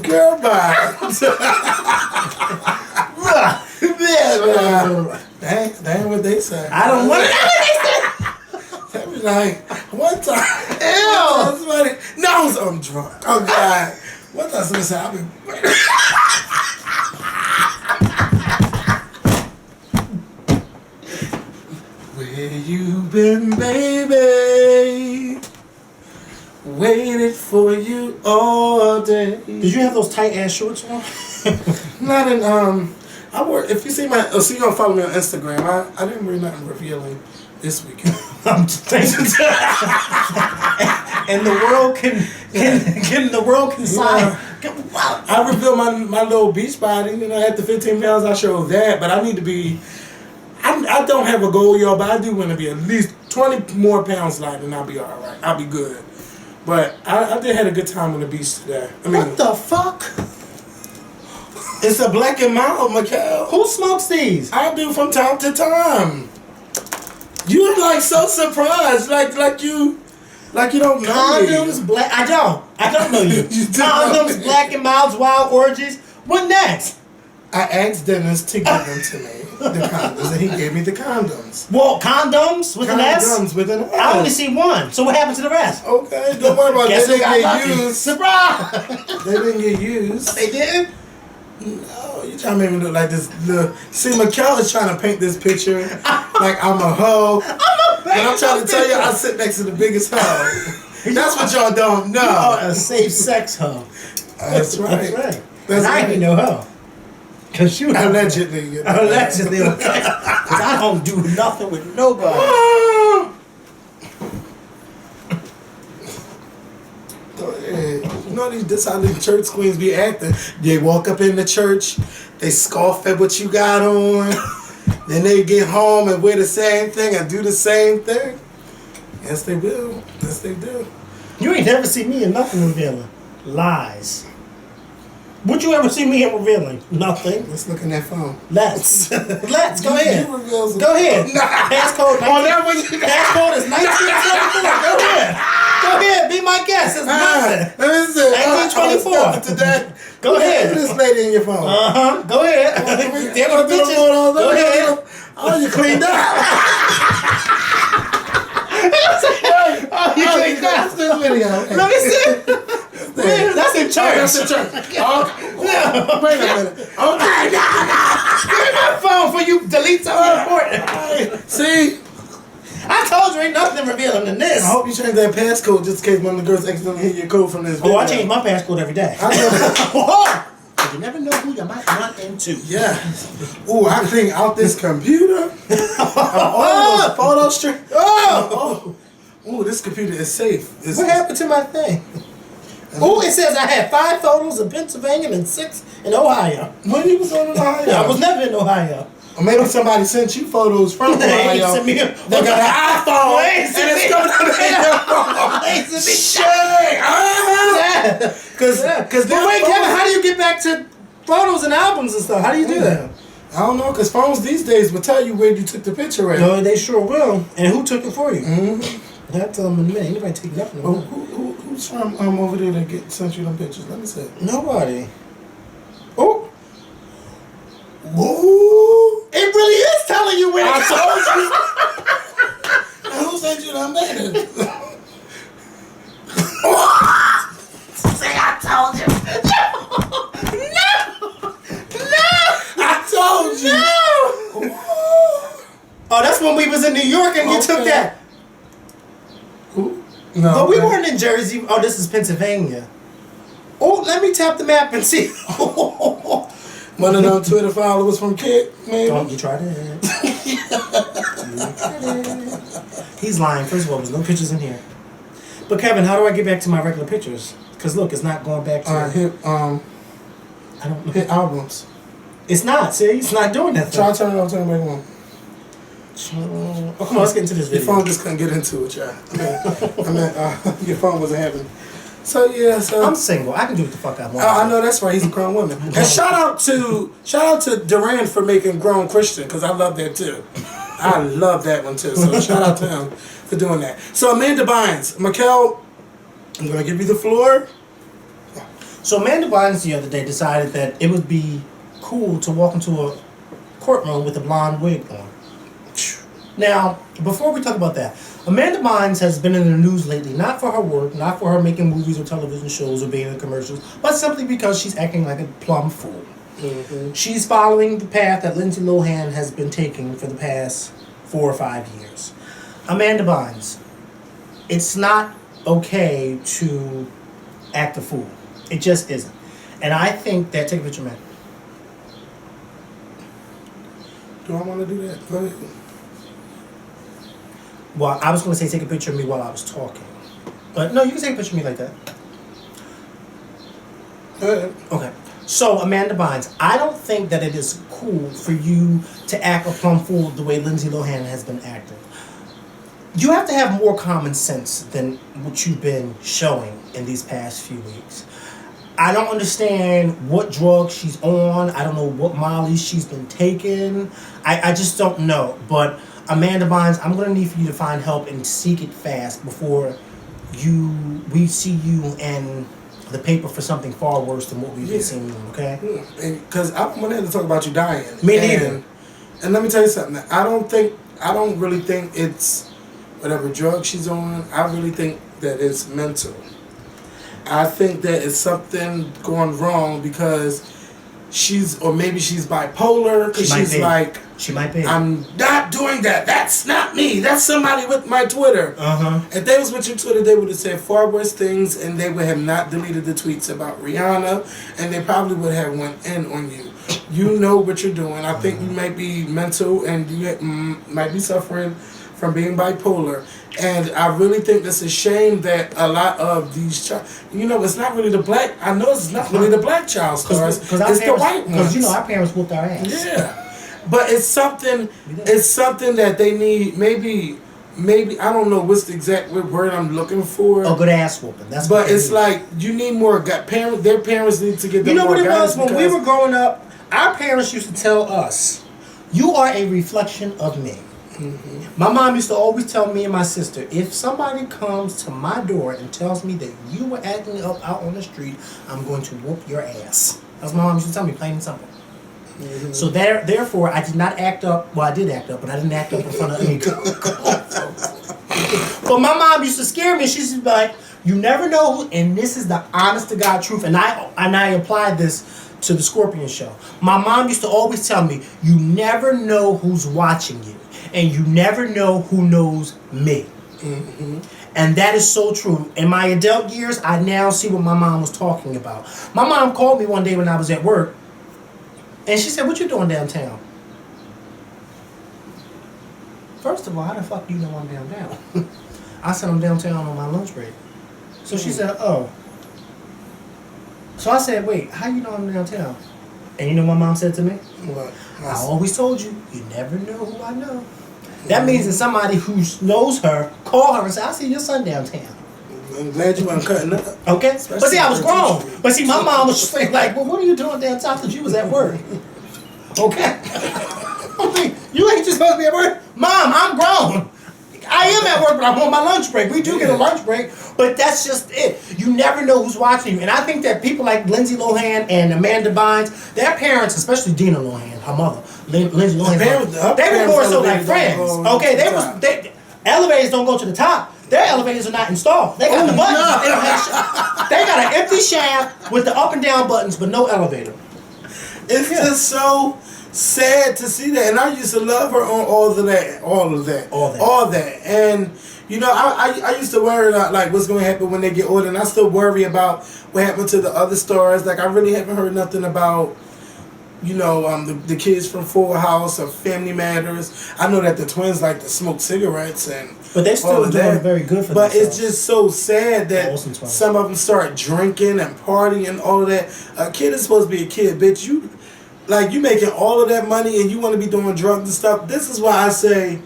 Speaker 2: Girl, bye. That ain't what they say.
Speaker 1: I don't want it.
Speaker 2: That was like one time. Ew. Somebody, no, I'm drunk. Oh God. One time somebody said, I've been. Where you been, baby? Waited for you all day.
Speaker 1: Did you have those tight ass shorts on?
Speaker 2: Not in I wore. If you see my, so you don't follow me on Instagram. I didn't wear nothing revealing this weekend.
Speaker 1: I'm just and the world can sign.
Speaker 2: I reveal my little beach body. At the 15 pounds, I show that. But I need to be. I don't have a goal, y'all, but I do want to be at least 20 more pounds lighter, and I'll be all right. I'll be good. But I did have a good time on the beach today. I mean,
Speaker 1: what the fuck?
Speaker 2: It's a black and mild, Miguel.
Speaker 1: Who smokes these?
Speaker 2: I do from time to time. You're like so surprised, like you don't know
Speaker 1: Condoms,
Speaker 2: me.
Speaker 1: black. I don't know you.
Speaker 2: You do
Speaker 1: Condoms,
Speaker 2: know me.
Speaker 1: black and milds, wild orgies. What next?
Speaker 2: I asked Dennis to give them to me, the condoms, and he gave me the condoms.
Speaker 1: Well, condoms with an S?
Speaker 2: Condoms with an S.
Speaker 1: I only see one. So what happened to the rest?
Speaker 2: Okay, don't worry about it.
Speaker 1: Guess
Speaker 2: They
Speaker 1: who got
Speaker 2: didn't
Speaker 1: lucky?
Speaker 2: get used.
Speaker 1: Surprise!
Speaker 2: They didn't get used.
Speaker 1: They didn't?
Speaker 2: No, you trying to make me look like this. See, Miguel is trying to paint this picture like I'm a hoe. And I'm trying to tell you, I sit next to the biggest hoe. That's what y'all don't know.
Speaker 1: You are a safe sex hoe.
Speaker 2: That's right.
Speaker 1: That's right.
Speaker 2: That's
Speaker 1: and I ain't no hoe. Cause you
Speaker 2: allegedly.
Speaker 1: Allegedly, okay. Cause I don't do nothing with nobody.
Speaker 2: Go ahead. You know this how the church queens be acting. They walk up in the church, they scoff at what you got on, then they get home and wear the same thing and do the same thing. Yes, they will. Yes, they do.
Speaker 1: You ain't never see me in nothing revealing. Lies. Would you ever see me in revealing? Nothing.
Speaker 2: Let's look in that phone.
Speaker 1: Let's. Go ahead.
Speaker 2: You reveal some-
Speaker 1: Go ahead. Passcode. Passcode is 1924. Go ahead. Go ahead. Be my guest. It's nothing.
Speaker 2: Let me see.
Speaker 1: 1924.
Speaker 2: Today.
Speaker 1: Go ahead.
Speaker 2: Look at this lady in your phone.
Speaker 1: Go ahead. There go the pictures. Go ahead.
Speaker 2: Oh, you cleaned up.
Speaker 1: You cleaned up.
Speaker 2: What's this video?
Speaker 1: Let me see. Man, that's in church.
Speaker 2: That's in church. Wait a minute. Okay,
Speaker 1: Give me my phone before you delete something important.
Speaker 2: See?
Speaker 1: I told you ain't nothing revealing than this.
Speaker 2: I hope you change that passcode just in case one of the girls accidentally hit your code from this video.
Speaker 1: Oh, I change my passcode every day.
Speaker 2: I
Speaker 1: You never know who you might run into.
Speaker 2: yeah. Ooh, I clean out this computer. All those photo streams. Oh. Ooh, this computer is safe.
Speaker 1: What happened to my thing? Oh, it says I had 5 photos in Pennsylvania and 6 in Ohio.
Speaker 2: When you was on Ohio?
Speaker 1: I was never in Ohio.
Speaker 2: Or maybe somebody sent you photos from
Speaker 1: They
Speaker 2: Ohio.
Speaker 1: sent me a-
Speaker 2: They got an iPhone and it's coming out of
Speaker 1: They sent me
Speaker 2: Shit! Because
Speaker 1: But wait, Kevin, how do you get back to photos and albums and stuff? How do you do that?
Speaker 2: I don't know, because phones these days will tell you where you took the picture at.
Speaker 1: No, they sure will. And who took it for you? That's in a minute. Anybody take nothing.
Speaker 2: Oh, who's from over there that sent you them pictures? Let me see.
Speaker 1: Nobody. Oh,
Speaker 2: Ooh!
Speaker 1: it really is telling you where.
Speaker 2: I told you. Now, who sent you them pictures?
Speaker 1: Say I told you. No.
Speaker 2: I told you.
Speaker 1: No. Oh, that's when we was in New York and you took that.
Speaker 2: Who? No.
Speaker 1: But we weren't in Jersey. Oh, this is Pennsylvania. Oh, let me tap the map and see.
Speaker 2: One of them Twitter followers from Kid, maybe.
Speaker 1: Don't you try that. He's lying. First of all, there's no pictures in here. But Kevin, how do I get back to my regular pictures? Because look, it's not going back to. I don't know.
Speaker 2: Hit albums.
Speaker 1: It's not. See, it's not doing that.
Speaker 2: Try to turn it off. Turn it back on.
Speaker 1: Oh, come on, let's get into this
Speaker 2: Your
Speaker 1: video.
Speaker 2: phone just couldn't get into it, y'all. I mean, your phone wasn't having. So yeah, so
Speaker 1: I'm single. I can do what the fuck I want.
Speaker 2: I know that's right. He's a grown woman. And shout out to Duran for making Grown Christian, because I love that too. I love that one too. So shout out to him for doing that. So Amanda Bynes, Miguel, I'm gonna give you the floor.
Speaker 1: So Amanda Bynes the other day decided that it would be cool to walk into a courtroom with a blonde wig on. Now, before we talk about that, Amanda Bynes has been in the news lately, not for her work, not for her making movies or television shows or being in commercials, but simply because she's acting like a plumb fool. Mm-hmm. She's following the path that Lindsay Lohan has been taking for the past 4 or 5 years. Amanda Bynes, it's not okay to act a fool. It just isn't. And I think that, take a picture, man.
Speaker 2: Do I want to do that? Go ahead.
Speaker 1: Well, I was going to say take a picture of me while I was talking. But no, you can take a picture of me like that.
Speaker 2: Go ahead.
Speaker 1: Okay. So, Amanda Bynes, I don't think that it is cool for you to act a plumb fool the way Lindsay Lohan has been acting. You have to have more common sense than what you've been showing in these past few weeks. I don't understand what drugs she's on. I don't know what mollies she's been taking. I just don't know. But Amanda Bynes, I'm going to need for you to find help and seek it fast before we see you in the paper for something far worse than what we've been seeing you, okay?
Speaker 2: Because I wanted to talk about you dying.
Speaker 1: Me neither.
Speaker 2: And let me tell you something. I don't really think it's whatever drug she's on. I really think that it's mental. I think that it's something going wrong because maybe she's bipolar, because she's like,
Speaker 1: she might be.
Speaker 2: I'm not doing that. That's not me. That's somebody with my Twitter. If they was with your Twitter, they would have said far worse things, and they would have not deleted the tweets about Rihanna, and they probably would have went in on you. You know what you're doing. I think you might be mental, and you might be suffering from being bipolar. And I really think it's a shame that a lot of these it's not really the black. I know it's not really the black child stars. It's the white ones.
Speaker 1: Because our parents whooped our ass.
Speaker 2: Yeah. But it's something that they need. Maybe maybe, I don't know what's the exact word I'm looking for.
Speaker 1: A good ass whooping. That's
Speaker 2: but
Speaker 1: what
Speaker 2: it's like you need more parents. Their parents need to get them
Speaker 1: you know
Speaker 2: more
Speaker 1: what it was when we
Speaker 2: because-
Speaker 1: were growing up. Our parents used to tell us, "You are a reflection of me." My mom used to always tell me and my sister, if somebody comes to my door and tells me that you were acting up out on the street, I'm going to whoop your ass. That's what my mom used to tell me, plain and simple. So therefore, I did not act up. Well, I did act up, but I didn't act up in front of any. But my mom used to scare me. She used to be like, "You never know who," and this is the honest to God truth. And I applied this to the Scorpion show. My mom used to always tell me, "You never know who's watching you, and you never know who knows me." And that is so true. In my adult years, I now see what my mom was talking about. My mom called me one day when I was at work, and she said, "What you doing downtown?" First of all, how the fuck do you know I'm downtown? I said I'm downtown on my lunch break. So she said, "Oh." So I said, "Wait, how you know I'm downtown?" And you know what my mom said to me?
Speaker 2: What?
Speaker 1: "I always told you, you never know who I know." That means that somebody who knows her, call her and say, "I see your son downtown."
Speaker 2: I'm glad you weren't cutting up.
Speaker 1: Okay?
Speaker 2: Especially
Speaker 1: But see, I was
Speaker 2: on
Speaker 1: grown.
Speaker 2: Street.
Speaker 1: But see, my mom was just like, "Well, what are you doing downtown?" Because you was at work. Okay? I'm like, "You ain't just supposed to be at work." Mom, I'm grown. I am at work, but I'm on my lunch break. We do get a lunch break, but that's just it. You never know who's watching you. And I think that people like Lindsay Lohan and Amanda Bynes, their parents, especially Dina Lohan, her mother, Lindsay Lohan, they were more so like friends. Okay, elevators don't go to the top. Their elevators are not installed. They got the buttons.
Speaker 2: No.
Speaker 1: They don't have they got an empty shaft with the up and down buttons, but no elevator.
Speaker 2: It's just so sad to see that, and I used to love her on all of that. And you know, I used to worry about like what's going to happen when they get older, and I still worry about what happened to the other stars. Like I really haven't heard nothing about, you know, the kids from Full House or Family Matters. I know that the twins like to smoke cigarettes
Speaker 1: But they're
Speaker 2: all
Speaker 1: still
Speaker 2: of
Speaker 1: doing
Speaker 2: that.
Speaker 1: very good for
Speaker 2: But
Speaker 1: themselves.
Speaker 2: it's just so sad that
Speaker 1: Olsen twins.
Speaker 2: some of them start drinking and partying and all of that. A kid is supposed to be a kid, bitch. You making all of that money and you want to be doing drugs and stuff. This is why I say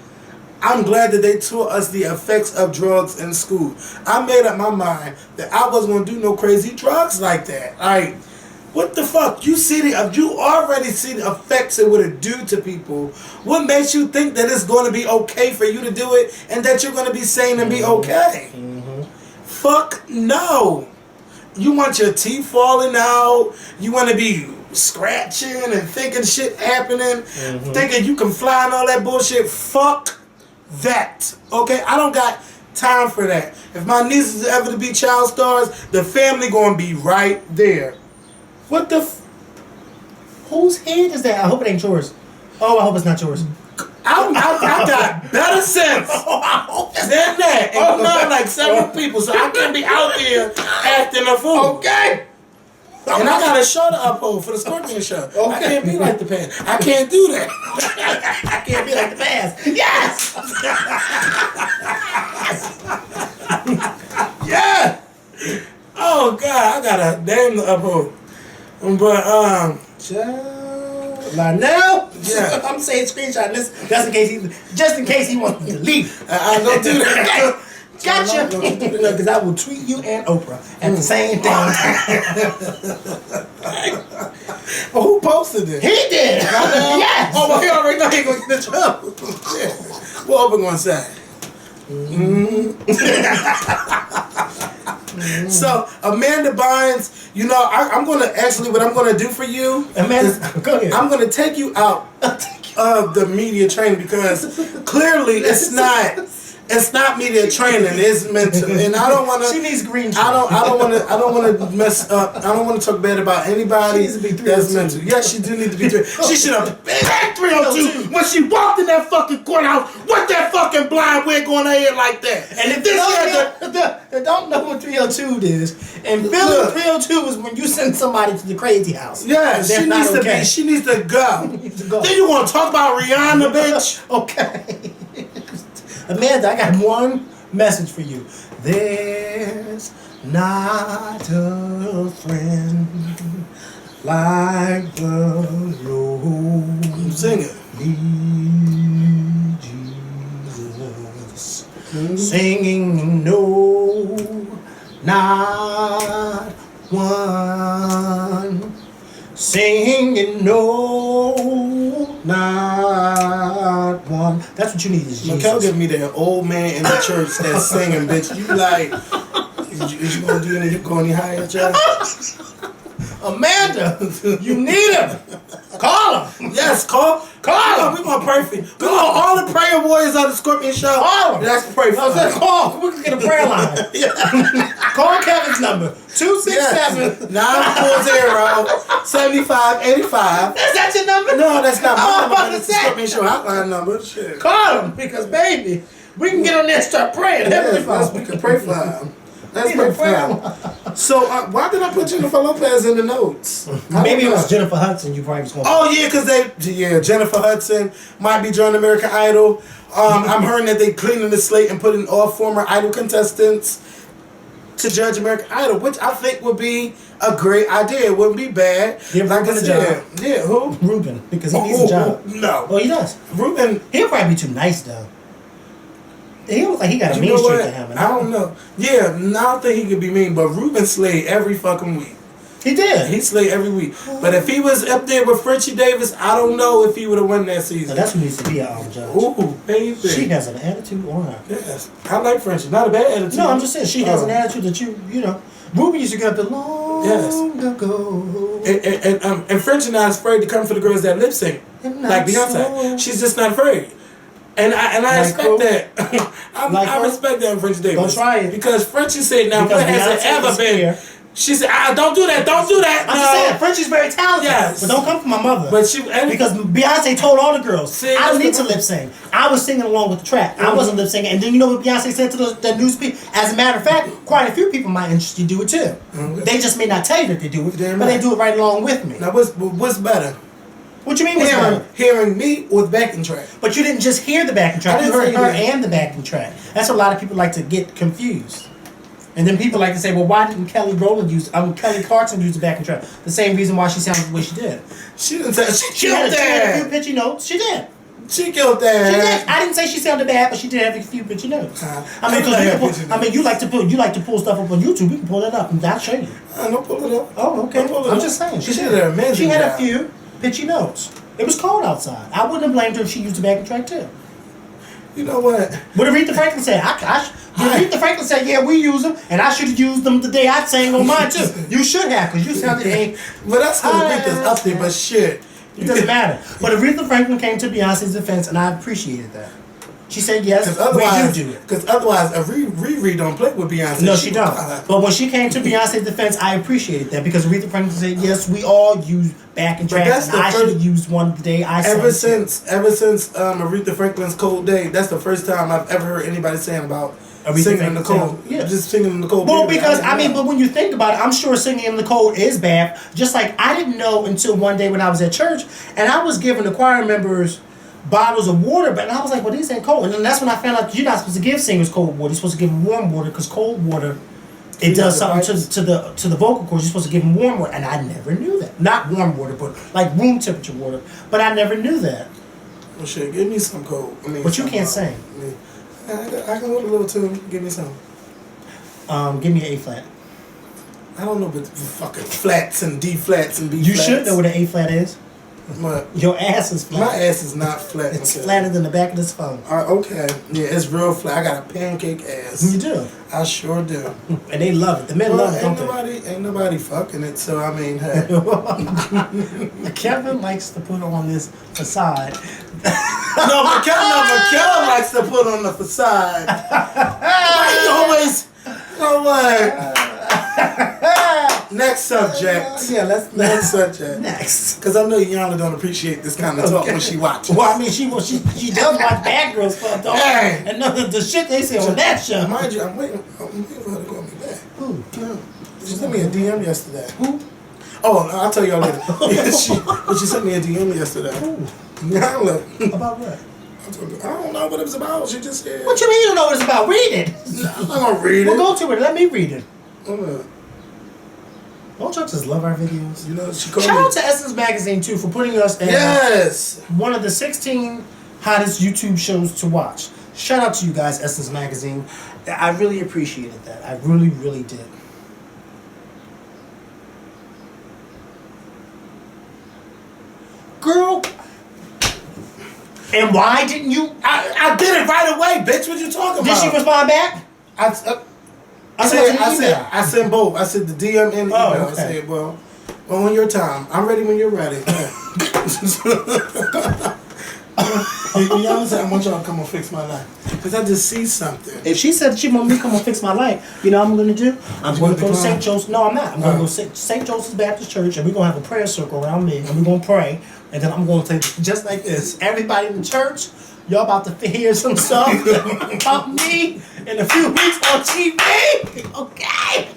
Speaker 2: I'm glad that they taught us the effects of drugs in school. I made up my mind that I wasn't going to do no crazy drugs like that. Like, what the fuck? You already see the effects it would do to people. What makes you think that it's going to be okay for you to do it and that you're going to be sane and be okay? Fuck no. You want your teeth falling out. You want to be scratching and thinking shit happening. Thinking you can fly and all that bullshit. Fuck that. Okay? I don't got time for that. If my nieces are ever to be child stars, the family going to be right there. What the
Speaker 1: Whose hand is that? I hope it ain't yours. Oh, I hope it's not yours.
Speaker 2: I got better sense than that. And I'm not like several people, so I can't be out there acting a fool.
Speaker 1: Okay.
Speaker 2: And I got a show to uphold for the Scorpion show. I can't be like the past. I can't do that.
Speaker 1: I can't be like the past. Yes.
Speaker 2: Yeah. Oh God, I got a damn to uphold. But
Speaker 1: Now,
Speaker 2: Yeah.
Speaker 1: I'm saying screenshot this just in case he wants to leave.
Speaker 2: I don't do that.
Speaker 1: Gotcha. Because I will tweet you and Oprah at the same time.
Speaker 2: But who posted this?
Speaker 1: He did. Yes.
Speaker 2: Oh, well, he already know he gonna get in trouble. Yeah. What Oprah gonna say? So Amanda Bynes, you know, I'm gonna actually what I'm gonna do for you.
Speaker 1: Amanda, go ahead.
Speaker 2: I'm gonna take you out of the media training because clearly it's not media training. It's mental, and I don't want to.
Speaker 1: She needs green.
Speaker 2: I don't want to mess up. I don't want to talk bad about anybody
Speaker 1: She needs to be
Speaker 2: that's
Speaker 1: 302.
Speaker 2: mental. Yes, she do need to be 302. She should have been at 302 when she walked in that fucking courthouse with that fucking blind wig on her head like that.
Speaker 1: And if this don't know what 302 is, and Philly 302 is when you send somebody to the crazy house.
Speaker 2: Yeah,
Speaker 1: And
Speaker 2: she
Speaker 1: they're not
Speaker 2: needs to
Speaker 1: okay.
Speaker 2: be. She needs to go.
Speaker 1: needs to go.
Speaker 2: Then you want to talk about Rihanna, bitch?
Speaker 1: Okay. Amanda, I got one message for you. There's not a friend like the Lord.
Speaker 2: Sing it.
Speaker 1: Jesus. Ain't you know, not one. That's what you need is Jesus.
Speaker 2: Miguel give me that old man in the church that's singing, bitch. You like, is you gonna do any, you going any higher, child?
Speaker 1: Amanda, you need him. Call him.
Speaker 2: Yes, call him. We're gonna pray for you. We're gonna all the prayer warriors on the Scorpion Show.
Speaker 1: Call him.
Speaker 2: Let's pray for him.
Speaker 1: Call. We can get a prayer line. Call Kevin's number 267
Speaker 2: 940-7585.
Speaker 1: Is that your number?
Speaker 2: No, that's not my
Speaker 1: I'm about
Speaker 2: number.
Speaker 1: to
Speaker 2: That's the
Speaker 1: say.
Speaker 2: Scorpion Show hotline number. Shit.
Speaker 1: Call him because baby, we can get on there and start praying. Heavenly Father,
Speaker 2: we can pray for him. Let's pray for him. So, why did I put Jennifer Lopez in the notes?
Speaker 1: Maybe it was Jennifer Hudson. You probably was going.
Speaker 2: Oh yeah, because Jennifer Hudson might be joining American Idol. I'm hearing that they cleaning the slate and putting all former Idol contestants to judge American Idol, which I think would be a great idea. It wouldn't be bad.
Speaker 1: Give Ruben a job.
Speaker 2: Yeah, who?
Speaker 1: Ruben, because he needs a job.
Speaker 2: No.
Speaker 1: Oh, he does.
Speaker 2: Ruben.
Speaker 1: He'll probably be too nice though. He looks like he got a
Speaker 2: You
Speaker 1: mean
Speaker 2: know
Speaker 1: streak
Speaker 2: what?
Speaker 1: to him.
Speaker 2: I don't know. Yeah, I don't think he could be mean, but Ruben slayed every fucking week.
Speaker 1: He did.
Speaker 2: He slayed every week. But if he was up there with Frenchie Davis, I don't know if he would have won that
Speaker 1: Now,
Speaker 2: season.
Speaker 1: that's who needs to be our judge.
Speaker 2: Ooh, baby.
Speaker 1: She has an attitude on her.
Speaker 2: Yes. I like Frenchie. Not a bad attitude.
Speaker 1: No, I'm just saying she has an attitude that you know. Ruben used to get up there long ago.
Speaker 2: And Frenchie not afraid to come for the girls that lip sync. Like Beyonce. She's just not afraid. And I
Speaker 1: Like
Speaker 2: respect
Speaker 1: who?
Speaker 2: that. I respect that in Frenchie Davis.
Speaker 1: Don't try it.
Speaker 2: Because Frenchie said, now
Speaker 1: Because
Speaker 2: what has it
Speaker 1: Beyonce
Speaker 2: ever
Speaker 1: is
Speaker 2: been?
Speaker 1: here.
Speaker 2: She said, don't do that, don't do that.
Speaker 1: I'm just saying, Frenchie's very talented.
Speaker 2: Yes.
Speaker 1: But don't come from my mother.
Speaker 2: But
Speaker 1: because Beyonce told all the girls,
Speaker 2: See,
Speaker 1: I don't need
Speaker 2: that's
Speaker 1: to
Speaker 2: the-
Speaker 1: lip sync. I was singing along with the track. I wasn't lip syncing. And then you know what Beyonce said to the news people? As a matter of fact, quite a few people might interest you do it too. They just may not tell you that they do it,
Speaker 2: Damn
Speaker 1: but
Speaker 2: right.
Speaker 1: they do it right along with me.
Speaker 2: Now what's better?
Speaker 1: What you mean what's better?
Speaker 2: Hearing me or the backing track?
Speaker 1: But you didn't just hear the backing track.
Speaker 2: I
Speaker 1: You
Speaker 2: didn't
Speaker 1: heard
Speaker 2: say
Speaker 1: her
Speaker 2: that.
Speaker 1: and the backing track. That's what a lot of people like to get confused. And then people like to say, well, why didn't Kelly Clarkson use the backing track? The same reason why she sounded the way she did.
Speaker 2: She didn't say, she
Speaker 1: She had
Speaker 2: killed
Speaker 1: a few
Speaker 2: that.
Speaker 1: pitchy notes. She did.
Speaker 2: She killed
Speaker 1: She did.
Speaker 2: that.
Speaker 1: I didn't say she sounded bad, but she did have a few pitchy notes.
Speaker 2: I
Speaker 1: I mean,
Speaker 2: don't like her
Speaker 1: because
Speaker 2: pitchy
Speaker 1: you like to pull stuff up on YouTube. We can pull it up and I'll show you.
Speaker 2: Don't pull it up.
Speaker 1: Oh, okay.
Speaker 2: Don't pull it
Speaker 1: I'm
Speaker 2: up.
Speaker 1: just saying.
Speaker 2: She did an amazing
Speaker 1: She had
Speaker 2: job.
Speaker 1: a few pitchy notes. It was cold outside. I wouldn't have blamed her if she used the backing track too.
Speaker 2: You know what?
Speaker 1: But Aretha Franklin said, Aretha Franklin said, yeah, we use them, and I should have used them the day I sang on mine too. You should have, because you sounded
Speaker 2: But that's because Aretha's up there, but shit.
Speaker 1: It doesn't matter. But Aretha Franklin came to Beyonce's defense, and I appreciated that. She said, yes, we do it.
Speaker 2: Because otherwise, a Riri don't play with Beyonce.
Speaker 1: No, she don't. But when she came to Beyonce's defense, I appreciated that because Aretha Franklin said, yes, we all use backing tracks, and I should have used one the day I sang.
Speaker 2: Ever since Aretha Franklin's Cold Day, that's the first time I've ever heard anybody saying about singing in the cold.
Speaker 1: Yeah.
Speaker 2: Just singing in the cold.
Speaker 1: Well,
Speaker 2: baby.
Speaker 1: because, but when you think about it, I'm sure singing in the cold is bad. Just like I didn't know until one day when I was at church, and I was giving the choir members bottles of water, but I was like, well, these ain't cold. And then that's when I found out you're not supposed to give singers cold water. You're supposed to give them warm water because cold water, it does something to the vocal cords. You're supposed to give them warm water, and I never knew that. Not warm water, but like room temperature water. But I never knew that.
Speaker 2: Well, shit, give me some cold.
Speaker 1: But you can't sing.
Speaker 2: I can hold a little tune. Give me some.
Speaker 1: Give me an A flat.
Speaker 2: I don't know, but fucking flats and D flats and B
Speaker 1: You
Speaker 2: flats.
Speaker 1: should know what an A flat is.
Speaker 2: What?
Speaker 1: Your ass is flat.
Speaker 2: My ass is not flat.
Speaker 1: It's flatter than the back of this phone.
Speaker 2: Okay. Yeah, it's real flat. I got a pancake ass.
Speaker 1: You do.
Speaker 2: I sure do.
Speaker 1: And they love it. The men love it, don't they?
Speaker 2: Ain't nobody fucking it, so I mean, hey.
Speaker 1: Kevin likes to put on this facade.
Speaker 2: No, but Kevin likes to put on the facade. He always, you know what? Next subject.
Speaker 1: Yeah, let's
Speaker 2: Next subject.
Speaker 1: next.
Speaker 2: Because I know Yana don't appreciate this kind of talk when she watches.
Speaker 1: Well, I mean, she does watch Bad Girls Club, though.
Speaker 2: Hey.
Speaker 1: And the shit they say on that show.
Speaker 2: Mind you, I'm waiting for her to call me back.
Speaker 1: Who?
Speaker 2: She sent me a DM yesterday.
Speaker 1: Who?
Speaker 2: Oh, I'll tell y'all later. She sent me a DM yesterday.
Speaker 1: Who?
Speaker 2: Yana.
Speaker 1: About what?
Speaker 2: I don't know what it was about. She just said.
Speaker 1: What you mean you don't know what it's about? Read it.
Speaker 2: I'm not gonna read it.
Speaker 1: Well, go to it. Let me read it.
Speaker 2: Hold on.
Speaker 1: Don't y'all just love our videos?
Speaker 2: You know, she called
Speaker 1: Shout
Speaker 2: me.
Speaker 1: out to Essence Magazine, too, for putting us in
Speaker 2: Yes.
Speaker 1: one of the 16 hottest YouTube shows to watch. Shout out to you guys, Essence Magazine. I really appreciated that. I really, really did. girl. And why didn't you?
Speaker 2: I did it right away, bitch. What you talking about?
Speaker 1: Did she respond back?
Speaker 2: I
Speaker 1: email.
Speaker 2: sent both. I said the DM and the email.
Speaker 1: Okay.
Speaker 2: I said, well, on your time. I'm ready when you're ready. You know what I'm saying? I want y'all to come and fix my life. Because I just see something.
Speaker 1: If she said she want me to come and fix my life, you know what I'm going to do? I'm going to go to St. Joseph. No, I'm not. I'm going to go to St. Joseph's Baptist Church, and we're going to have a prayer circle around me, and we're going to pray. And then I'm going to say, just like this, everybody in the church, y'all about to hear some stuff about me in a few weeks on TV. Okay?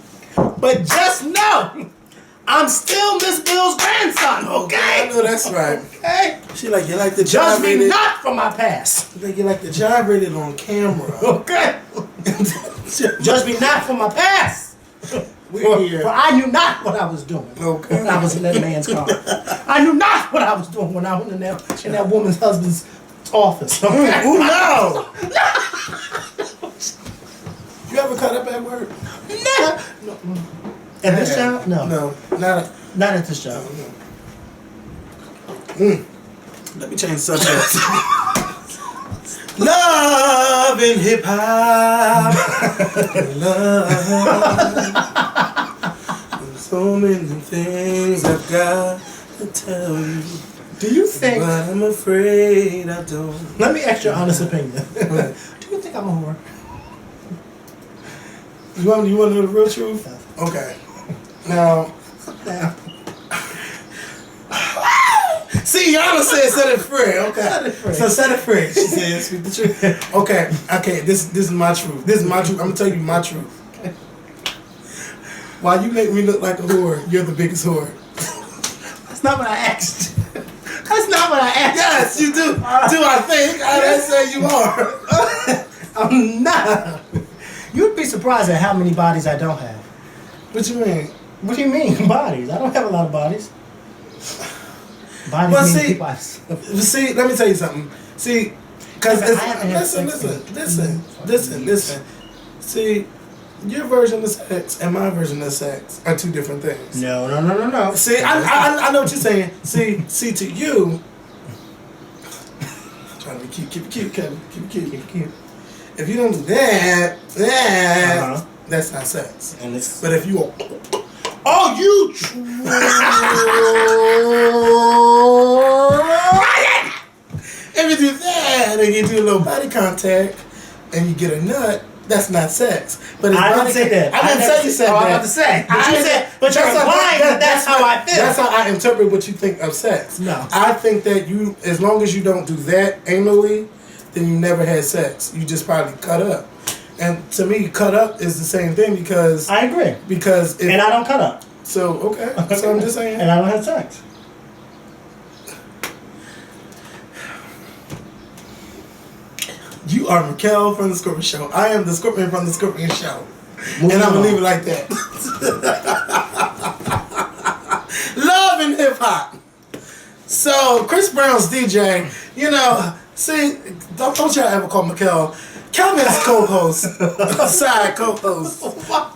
Speaker 1: But just know, I'm still Miss Bill's grandson, okay?
Speaker 2: I know that's right.
Speaker 1: Okay?
Speaker 2: She like, you like the
Speaker 1: Judge me
Speaker 2: gyrated.
Speaker 1: not from my past.
Speaker 2: You like the gyrated on camera.
Speaker 1: Okay? Judge me not from my past.
Speaker 2: We're here.
Speaker 1: For I knew not what I was doing
Speaker 2: Okay.
Speaker 1: when I was in that man's car. I knew not what I was doing when I was in that woman's husband's office. Okay?
Speaker 2: Who knows? You ever cut up at work?
Speaker 1: No. At this job? No.
Speaker 2: No, not
Speaker 1: Not at this job.
Speaker 2: Let me change the subject. Love and hip hop. Love. There's so many things I've got to tell you.
Speaker 1: Do you think...
Speaker 2: But I'm afraid I don't.
Speaker 1: Let me ask your honest opinion. Do you think I'm a whore?
Speaker 2: You want to know the real truth? Okay. Now, see, Yana said set it free. Okay.
Speaker 1: Set it free.
Speaker 2: So set it free. She said speak the truth. Okay. This is my truth. This is my truth. I'm gonna tell you my truth.
Speaker 1: Okay.
Speaker 2: While you make me look like a whore, you're the biggest whore.
Speaker 1: That's not what I asked. That's not what I asked.
Speaker 2: Yes, you do. Do I think? I didn't say you are.
Speaker 1: I'm not. You'd be surprised at how many bodies I don't have.
Speaker 2: What you mean?
Speaker 1: What do you mean, bodies? I don't have a lot of bodies. Bodies
Speaker 2: Well,
Speaker 1: mean
Speaker 2: see-
Speaker 1: people.
Speaker 2: See, let me tell you something. See, because
Speaker 1: I haven't had sex
Speaker 2: listen. See, your version of sex and my version of sex are two different things.
Speaker 1: No.
Speaker 2: See, I know what you're saying. See, to you, trying to be cute, keep it cute, Kevin, keep it cute. If you don't do that, that's not sex.
Speaker 1: And it's
Speaker 2: But if you are, oh, you if you do that and you do a little body contact and you get a nut, that's not sex. But it's
Speaker 1: I didn't
Speaker 2: body
Speaker 1: say that.
Speaker 2: I didn't say you said
Speaker 1: I
Speaker 2: that.
Speaker 1: was about to say. But you said, but you're
Speaker 2: That's how-
Speaker 1: implying that that's how I feel.
Speaker 2: That's how I interpret what you think of sex.
Speaker 1: No.
Speaker 2: I think that you, as long as you don't do that anally, then you never had sex. You just probably cut up. And to me, cut up is the same thing because
Speaker 1: I agree.
Speaker 2: because if,
Speaker 1: And I don't cut up.
Speaker 2: so okay. So I'm just saying.
Speaker 1: And I don't have sex.
Speaker 2: You are Miguel from the Scorpion Show. I am the Scorpion from the Scorpion Show.
Speaker 1: Moving
Speaker 2: And I'm
Speaker 1: on.
Speaker 2: gonna leave it like that. Love and hip hop. So Chris Brown's DJ, you know, see, don't y'all ever call Miguel. Calvin's co-host, side co-host.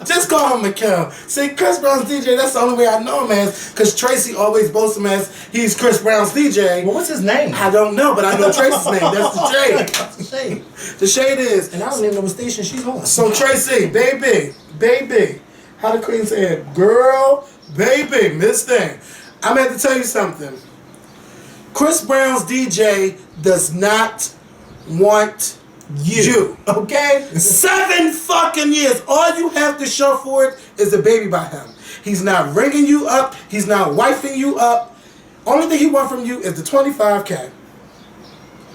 Speaker 2: Just call him Miguel. See, Chris Brown's DJ, that's the only way I know him as, because Tracy always boasts him as he's Chris Brown's DJ.
Speaker 1: Well, what's his name?
Speaker 2: I don't know, but I know Tracy's name. That's the shade.
Speaker 1: That's the shade.
Speaker 2: The shade is.
Speaker 1: And I don't even know what station she's on.
Speaker 2: So Tracy, baby, how the queen said, girl, baby, Miss Thing. I'm going to tell you something. Chris Brown's DJ does not want you. Okay? 7 fucking years. All you have to show for it is a baby by him. He's not ringing you up. He's not wifing you up. Only thing he wants from you is the 25K.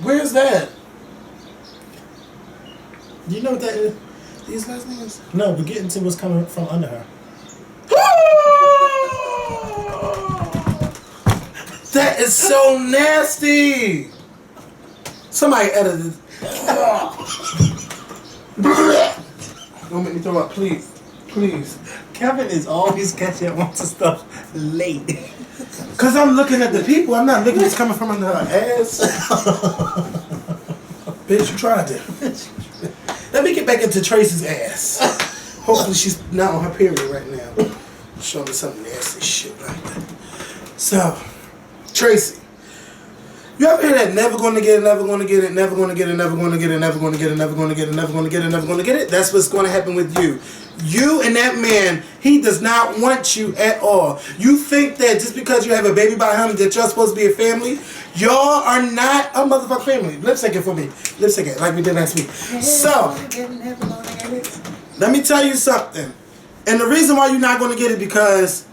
Speaker 2: Where's that?
Speaker 1: Do you know what that is?
Speaker 2: These last names?
Speaker 1: No, but get into what's coming from under her.
Speaker 2: That is so nasty. Somebody edited. Don't make me throw up, please. Please.
Speaker 1: Kevin is always catching on to stuff late.
Speaker 2: Because I'm looking at the people. I'm not looking at what's coming from under her ass. Bitch, you tried to. Let me get back into Tracy's ass. Hopefully she's not on her period right now. Show me some nasty shit like that. So, Tracy, You ever hear that? Never gonna get it, never gonna get it, never gonna get it, never gonna get it, never gonna get it, never gonna get it, never gonna get it, never gonna get it. That's what's gonna happen with you. You and that man, he does not want you at all. You think that just because you have a baby by him that you're supposed to be a family? Y'all are not a motherfucking family. Lip sync it for me. Lip sync it like we did last week. So, let me tell you something. And the reason why you're not gonna get it because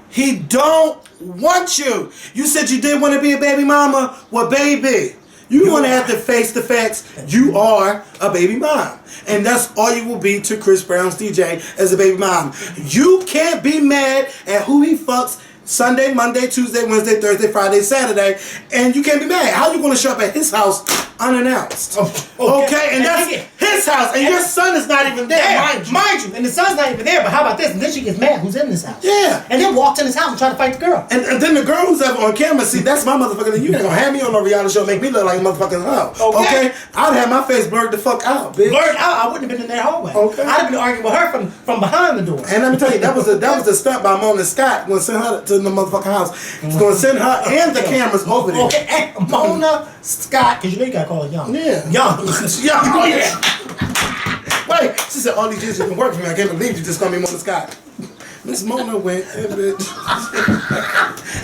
Speaker 2: he don't want you. You said you did want to be a baby mama. Well, baby, you want to have to face the facts. You are a baby mom. And that's all you will be to Chris Brown's DJ as a baby mom. You can't be mad at who he fucks Sunday, Monday, Tuesday, Wednesday, Thursday, Friday, Saturday. And you can't be mad. How you going to show up at his house unannounced? Okay, and that's his house. And your son is not even there,
Speaker 1: mind you. And the son's not even there, but how about this? And then she gets mad who's in this house.
Speaker 2: Yeah.
Speaker 1: And then walks in his house and try to fight the girl.
Speaker 2: And then the girl who's ever on camera, see, that's my motherfucker. You ain't gonna have me on no reality show, make me look like a motherfucking hoe. Okay? I'd have my face blurred the fuck out, bitch.
Speaker 1: Blurred out? I wouldn't have been in that hallway. Okay. I'd have been arguing with her from behind the door.
Speaker 2: And let me tell you, that was a stunt by Mona Scott. Gonna send her to the motherfucking house. It's gonna send her and the cameras over there.
Speaker 1: Okay, and Mona Scott, because you know you gotta call her young.
Speaker 2: Yeah.
Speaker 1: Young.
Speaker 2: Oh, yeah. Wait, she said all these years you can work for me. I can't believe you just called me Mona Scott. Miss Mona went, bitch.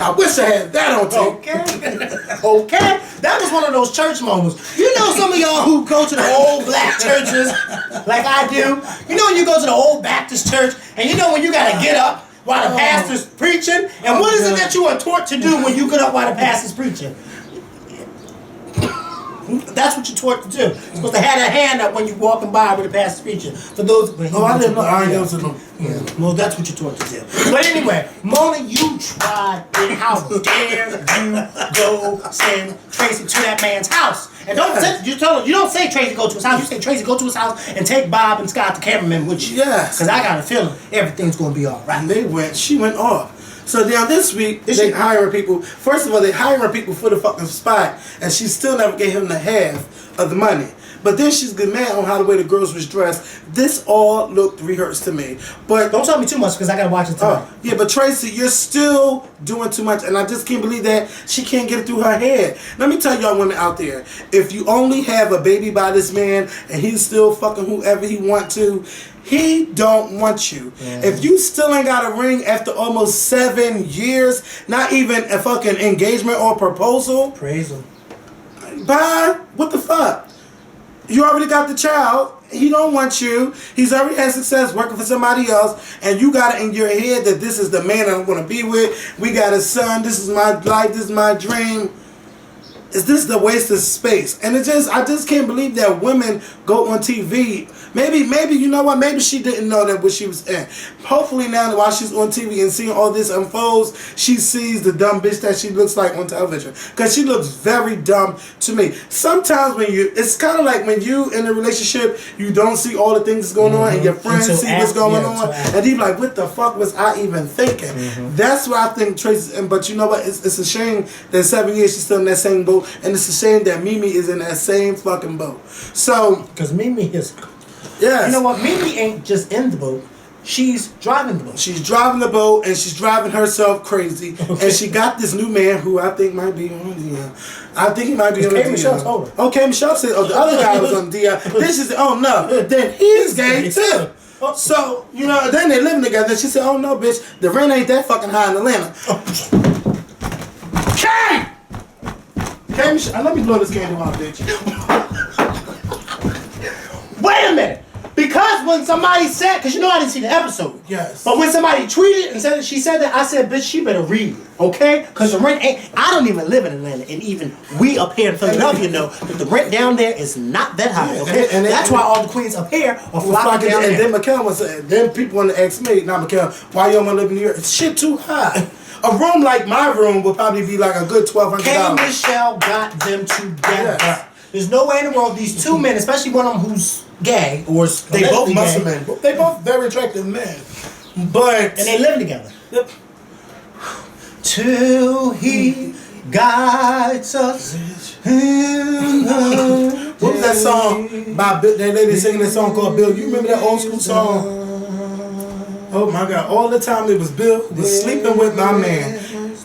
Speaker 2: I wish I had that on tape.
Speaker 1: Okay. That was one of those church moments. You know some of y'all who go to the old black churches, like I do. You know when you go to the old Baptist church, and you know when you gotta get up while the pastor's preaching? And what is it that you are taught to do when you get up while the pastor's preaching? That's what you're taught to do. You're supposed to have that hand up when you're walking by with the pastor's preaching. For those,
Speaker 2: I didn't know. I ain't know.
Speaker 1: Yeah. Well, that's what you're taught to do. But anyway, Mona, you tried it. How dare you go send Tracy to that man's house? And don't you don't say Tracy go to his house. You say Tracy go to his house and take Bob and Scott, the cameraman, with you.
Speaker 2: Yes.
Speaker 1: Because I got a feeling everything's gonna be all right.
Speaker 2: And she went off. So now this week, they hiring people. First of all, they hiring people for the fucking spot, and she still never gave him the half of the money. But then she's getting mad on how the way the girls was dressed. This all looked rehearsed to me. But
Speaker 1: don't tell me too much because I gotta watch it tonight.
Speaker 2: Yeah, but Tracy, you're still doing too much, and I just can't believe that she can't get it through her head. Let me tell y'all women out there, if you only have a baby by this man and he's still fucking whoever he want to, he don't want you. Yeah. If you still ain't got a ring after almost 7 years, not even a fucking engagement or proposal,
Speaker 1: praise him.
Speaker 2: Bye. What the fuck? You already got the child. He don't want you. He's already had success working for somebody else, and you got it in your head that this is the man I'm going to be with. We got a son. This is my life. This is my dream. Is this the waste of space? And I just can't believe that women go on TV. Maybe you know what? Maybe she didn't know that what she was in. Hopefully now while she's on TV and seeing all this unfolds, she sees the dumb bitch that she looks like on television. Because she looks very dumb to me. Sometimes it's kind of like when you in a relationship, you don't see all the things that's going on, and your friends see what's going on, and you're like, what the fuck was I even thinking? That's what I think Tracy's in. But you know what? It's a shame that 7 years she's still in that same boat, and it's a shame that Mimi is in that same fucking boat. So,
Speaker 1: because Mimi is...
Speaker 2: Yes.
Speaker 1: You know what? Mimi ain't just in the boat. She's driving the boat.
Speaker 2: She's driving the boat, and she's driving herself crazy. Okay. And she got this new man who I think might be on the I think he might be on the
Speaker 1: Michelle told her.
Speaker 2: Okay, Michelle said, the other guy was on the This is, then he's gay too. So, then they living together. She said, oh no, bitch, the rent ain't that fucking high in Atlanta. Okay, Michelle, let me blow this candle out, bitch.
Speaker 1: Wait a minute. Because when somebody said, because I didn't see the episode.
Speaker 2: Yes.
Speaker 1: But when somebody tweeted and said she said that, I said, bitch, she better read it, okay? Because the rent ain't, I don't even live in Atlanta, and even we up here in Philadelphia know that the rent down there is not that high, okay? And that's why all the queens up here are flocking down there.
Speaker 2: And then Miguel was saying, then people want to ask me, not Miguel, why you don't want to live in New York? It's shit too high. A room like my room would probably be like a good $1,200.
Speaker 1: K. Michelle got them together. Yes. There's no way in the world these two men, especially one of them who's gay, or
Speaker 2: they both muscle men. They both very attractive men. And
Speaker 1: they live together. Yep. Till he guides us.
Speaker 2: What was that song by Bill? That lady singing that song called Bill. You remember that old school song? Oh my God! All the time it was Bill was sleeping with my man.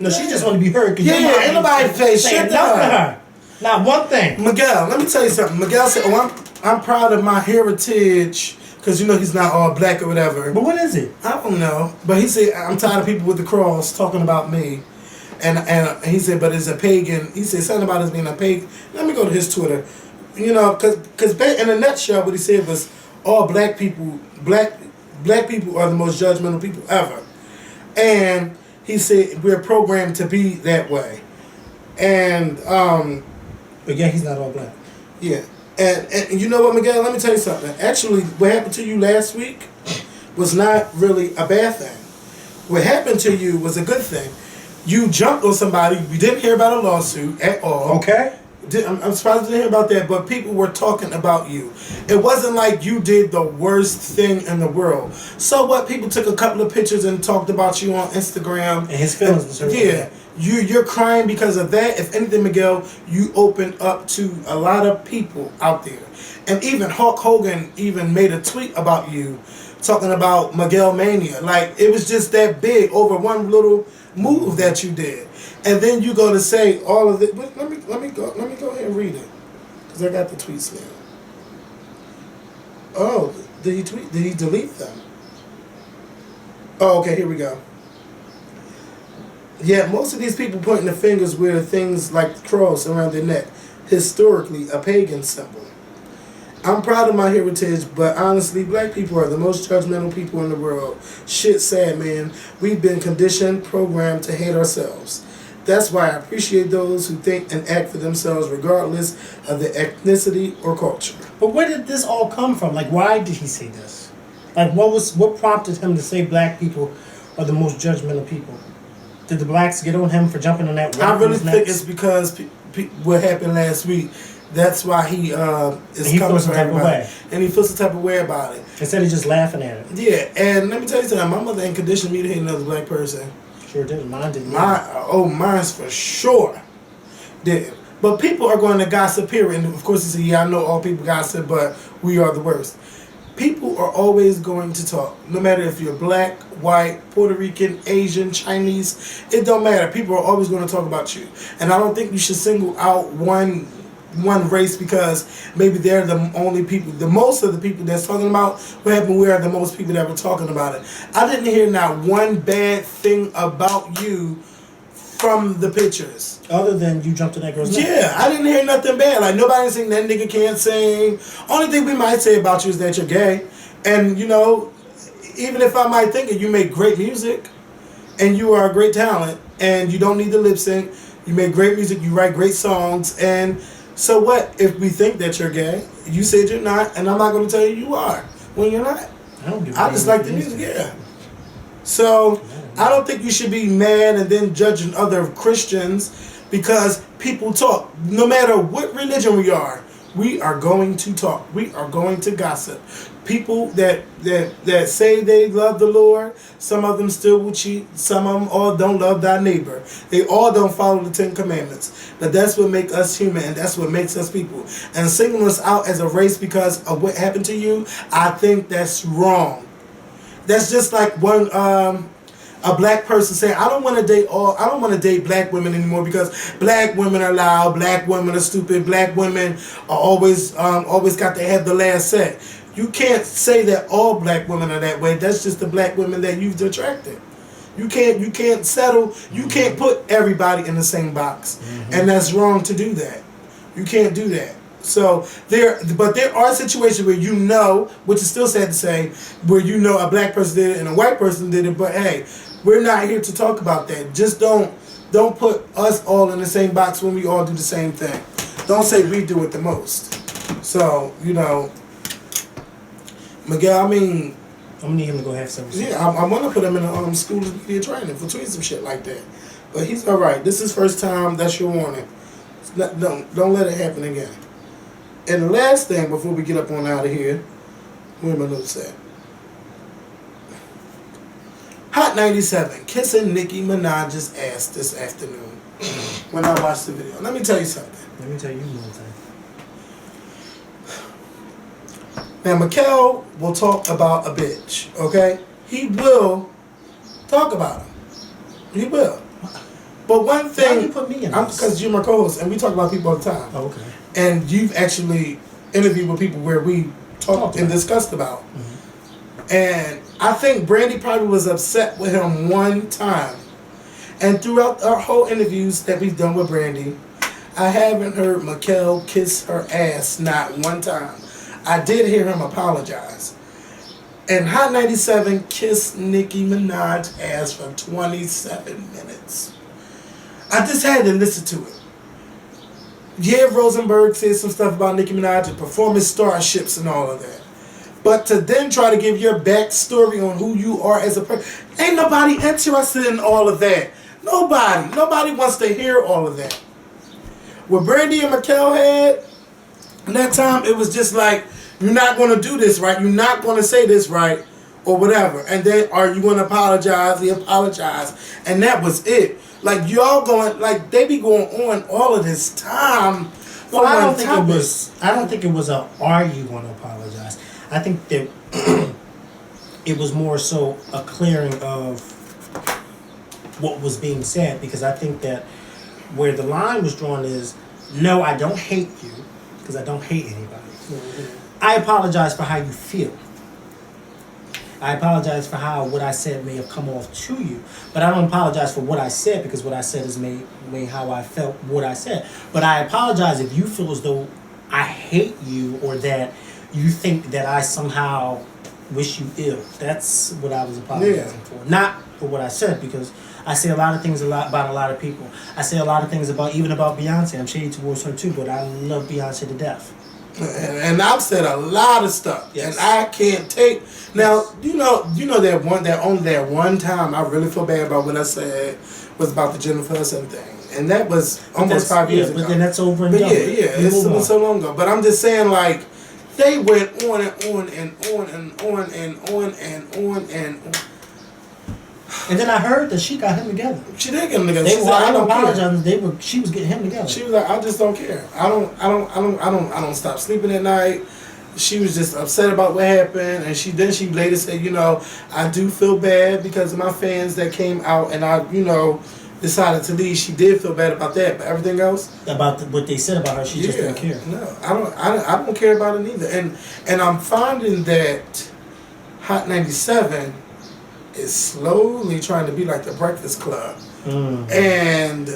Speaker 1: No, she just want to be heard. 'Cause
Speaker 2: Yeah,
Speaker 1: your mom
Speaker 2: ain't nobody say
Speaker 1: saying
Speaker 2: shit to
Speaker 1: nothing
Speaker 2: her.
Speaker 1: Not one thing.
Speaker 2: Miguel, let me tell you something. Miguel said, "Oh, I'm proud of my heritage." Because, he's not all black or whatever.
Speaker 1: But what is it?
Speaker 2: I don't know. But he said, I'm tired of people with the cross talking about me. And he said, but it's a pagan. He said something about us being a pagan. Let me go to his Twitter. Because in a nutshell, what he said was, all black people are the most judgmental people ever. And he said, we're programmed to be that way. And,
Speaker 1: but yeah, he's not all black.
Speaker 2: yeah. And you know what, Miguel? Let me tell you something. Actually, what happened to you last week was not really a bad thing. What happened to you was a good thing. You jumped on somebody. We didn't hear about a lawsuit at all.
Speaker 1: Okay.
Speaker 2: I'm surprised you didn't hear about that, but people were talking about you. It wasn't like you did the worst thing in the world. So what? People took a couple of pictures and talked about you on Instagram.
Speaker 1: And his feelings was hurt.
Speaker 2: Yeah. You're crying because of that. If anything, Miguel, you opened up to a lot of people out there. And even Hulk Hogan even made a tweet about you, talking about Miguel Mania. Like, it was just that big over one little move that you did. And then you go to say all of it. Let me go ahead and read it. Because I got the tweets now. Oh, did he delete them? Oh, okay, here we go. Yeah, most of these people pointing the fingers wear things like the cross around their neck, historically a pagan symbol. I'm proud of my heritage, but honestly, black people are the most judgmental people in the world. Shit sad, man. We've been conditioned, programmed to hate ourselves. That's why I appreciate those who think and act for themselves regardless of their ethnicity or culture.
Speaker 1: But where did this all come from? Like, why did he say this? Like, what prompted him to say black people are the most judgmental people? Did the blacks get on him for jumping on that?
Speaker 2: I really think it's because what happened last week. That's why he is coming for everybody. And he feels the type of way about it.
Speaker 1: Instead of just laughing at it.
Speaker 2: Yeah, and let me tell you something. My mother ain't conditioned me to hate another black person.
Speaker 1: Sure did. Mine didn't.
Speaker 2: Mine's for sure didn't. But people are going to gossip here. And of course he said, yeah, I know all people gossip, but we are the worst. People are always going to talk. No matter if you're black, white, Puerto Rican, Asian, Chinese. It don't matter. People are always going to talk about you. And I don't think you should single out one race because maybe they're the only people, the most of the people that's talking about what happened, we are the most people that were talking about it. I didn't hear not one bad thing about you from the pictures.
Speaker 1: Other than you jumped to that girl's neck.
Speaker 2: Yeah, I didn't hear nothing bad. Like, nobody saying that nigga can't sing. Only thing we might say about you is that you're gay. And, even if I might think it, you make great music and you are a great talent and you don't need to lip sync. You make great music, you write great songs, and so what if we think that you're gay? You said you're not, and I'm not going to tell you are when you're not. I just like the music, yeah. So I don't think you should be mad and then judging other Christians because people talk. No matter what religion we are going to talk. We are going to gossip. People that say they love the Lord, some of them still will cheat. Some of them all don't love thy neighbor. They all don't follow the 10 Commandments. But that's what makes us human, and that's what makes us people. And singling us out as a race because of what happened to you, I think that's wrong. That's just like one a black person saying, I don't want to date black women anymore because black women are loud, black women are stupid, black women are always got to have the last say. You can't say that all black women are that way. That's just the black women that you've attracted. You can't settle. You can't put everybody in the same box, and that's wrong to do that. You can't do that. So there are situations where which is still sad to say, where a black person did it and a white person did it. But hey, we're not here to talk about that. Just don't put us all in the same box when we all do the same thing. Don't say we do it the most. So Miguel, I'm
Speaker 1: gonna need him to go have service.
Speaker 2: Yeah, I want to put him in a school of media training for tweeting some shit like that. But he's all right. This is first time. That's your warning. Don't let it happen again. And the last thing before we get up on out of here, where my notes at? Hot 97 kissing Nicki Minaj's ass this afternoon when I watched the video. Let me tell you something.
Speaker 1: Let me tell you one thing.
Speaker 2: Now, Miguel will talk about a bitch, okay? He will talk about him. He will. But one thing,
Speaker 1: why you put me in this?
Speaker 2: Because you're my co-host, and we talk about people all the time.
Speaker 1: Oh, okay.
Speaker 2: And you've actually interviewed with people where we talked and discussed about. Mm-hmm. And I think Brandy probably was upset with him one time. And throughout our whole interviews that we've done with Brandy, I haven't heard Miguel kiss her ass not one time. I did hear him apologize. And Hot 97 kissed Nicki Minaj ass for 27 minutes. I just had to listen to it. Yeah, Rosenberg said some stuff about Nicki Minaj and performance starships and all of that. But to then try to give your backstory on who you are as a person, ain't nobody interested in all of that. Nobody wants to hear all of that. What Brandy and Miguel had, in that time, it was just like, you're not going to do this right, you're not going to say this right, or whatever. And then, are you going to apologize? They apologize. And that was it. Like, y'all going, like, they be going on all of this time.
Speaker 1: Well, I don't think it was a are you going to apologize. I think that it was more so a clearing of what was being said, because I think that where the line was drawn is, no, I don't hate you, because I don't hate anybody. Mm-hmm. I apologize for how you feel. I apologize for how what I said may have come off to you, but I don't apologize for what I said, because what I said is made how I felt what I said. But I apologize if you feel as though I hate you, or that you think that I somehow wish you ill. That's what I was apologizing for. Not for what I said, because I say a lot of things about a lot of people. I say a lot of things even about Beyonce. I'm shady towards her too, but I love Beyonce to death.
Speaker 2: And I've said a lot of stuff,
Speaker 1: yes.
Speaker 2: And I can't take. Now, you know that one time I really feel bad about what I said was about the Jennifer Hudson thing, and that was almost 5 years ago.
Speaker 1: But then that's over and done.
Speaker 2: It's been so long ago. But I'm just saying, like, they went on and on and on and on and on and on and on.
Speaker 1: And then I heard that she got him together.
Speaker 2: She did get him together.
Speaker 1: They
Speaker 2: She
Speaker 1: were
Speaker 2: said, I don't
Speaker 1: apologizing. She was getting him together.
Speaker 2: She was like, I just don't care. I don't stop sleeping at night. She was just upset about what happened, and she later said, I do feel bad because of my fans that came out, and I, decided to leave. She did feel bad about that, but everything else
Speaker 1: about what they said about her, she just didn't care.
Speaker 2: No, I don't care about it either. And I'm finding that Hot 97 is slowly trying to be like the Breakfast Club, and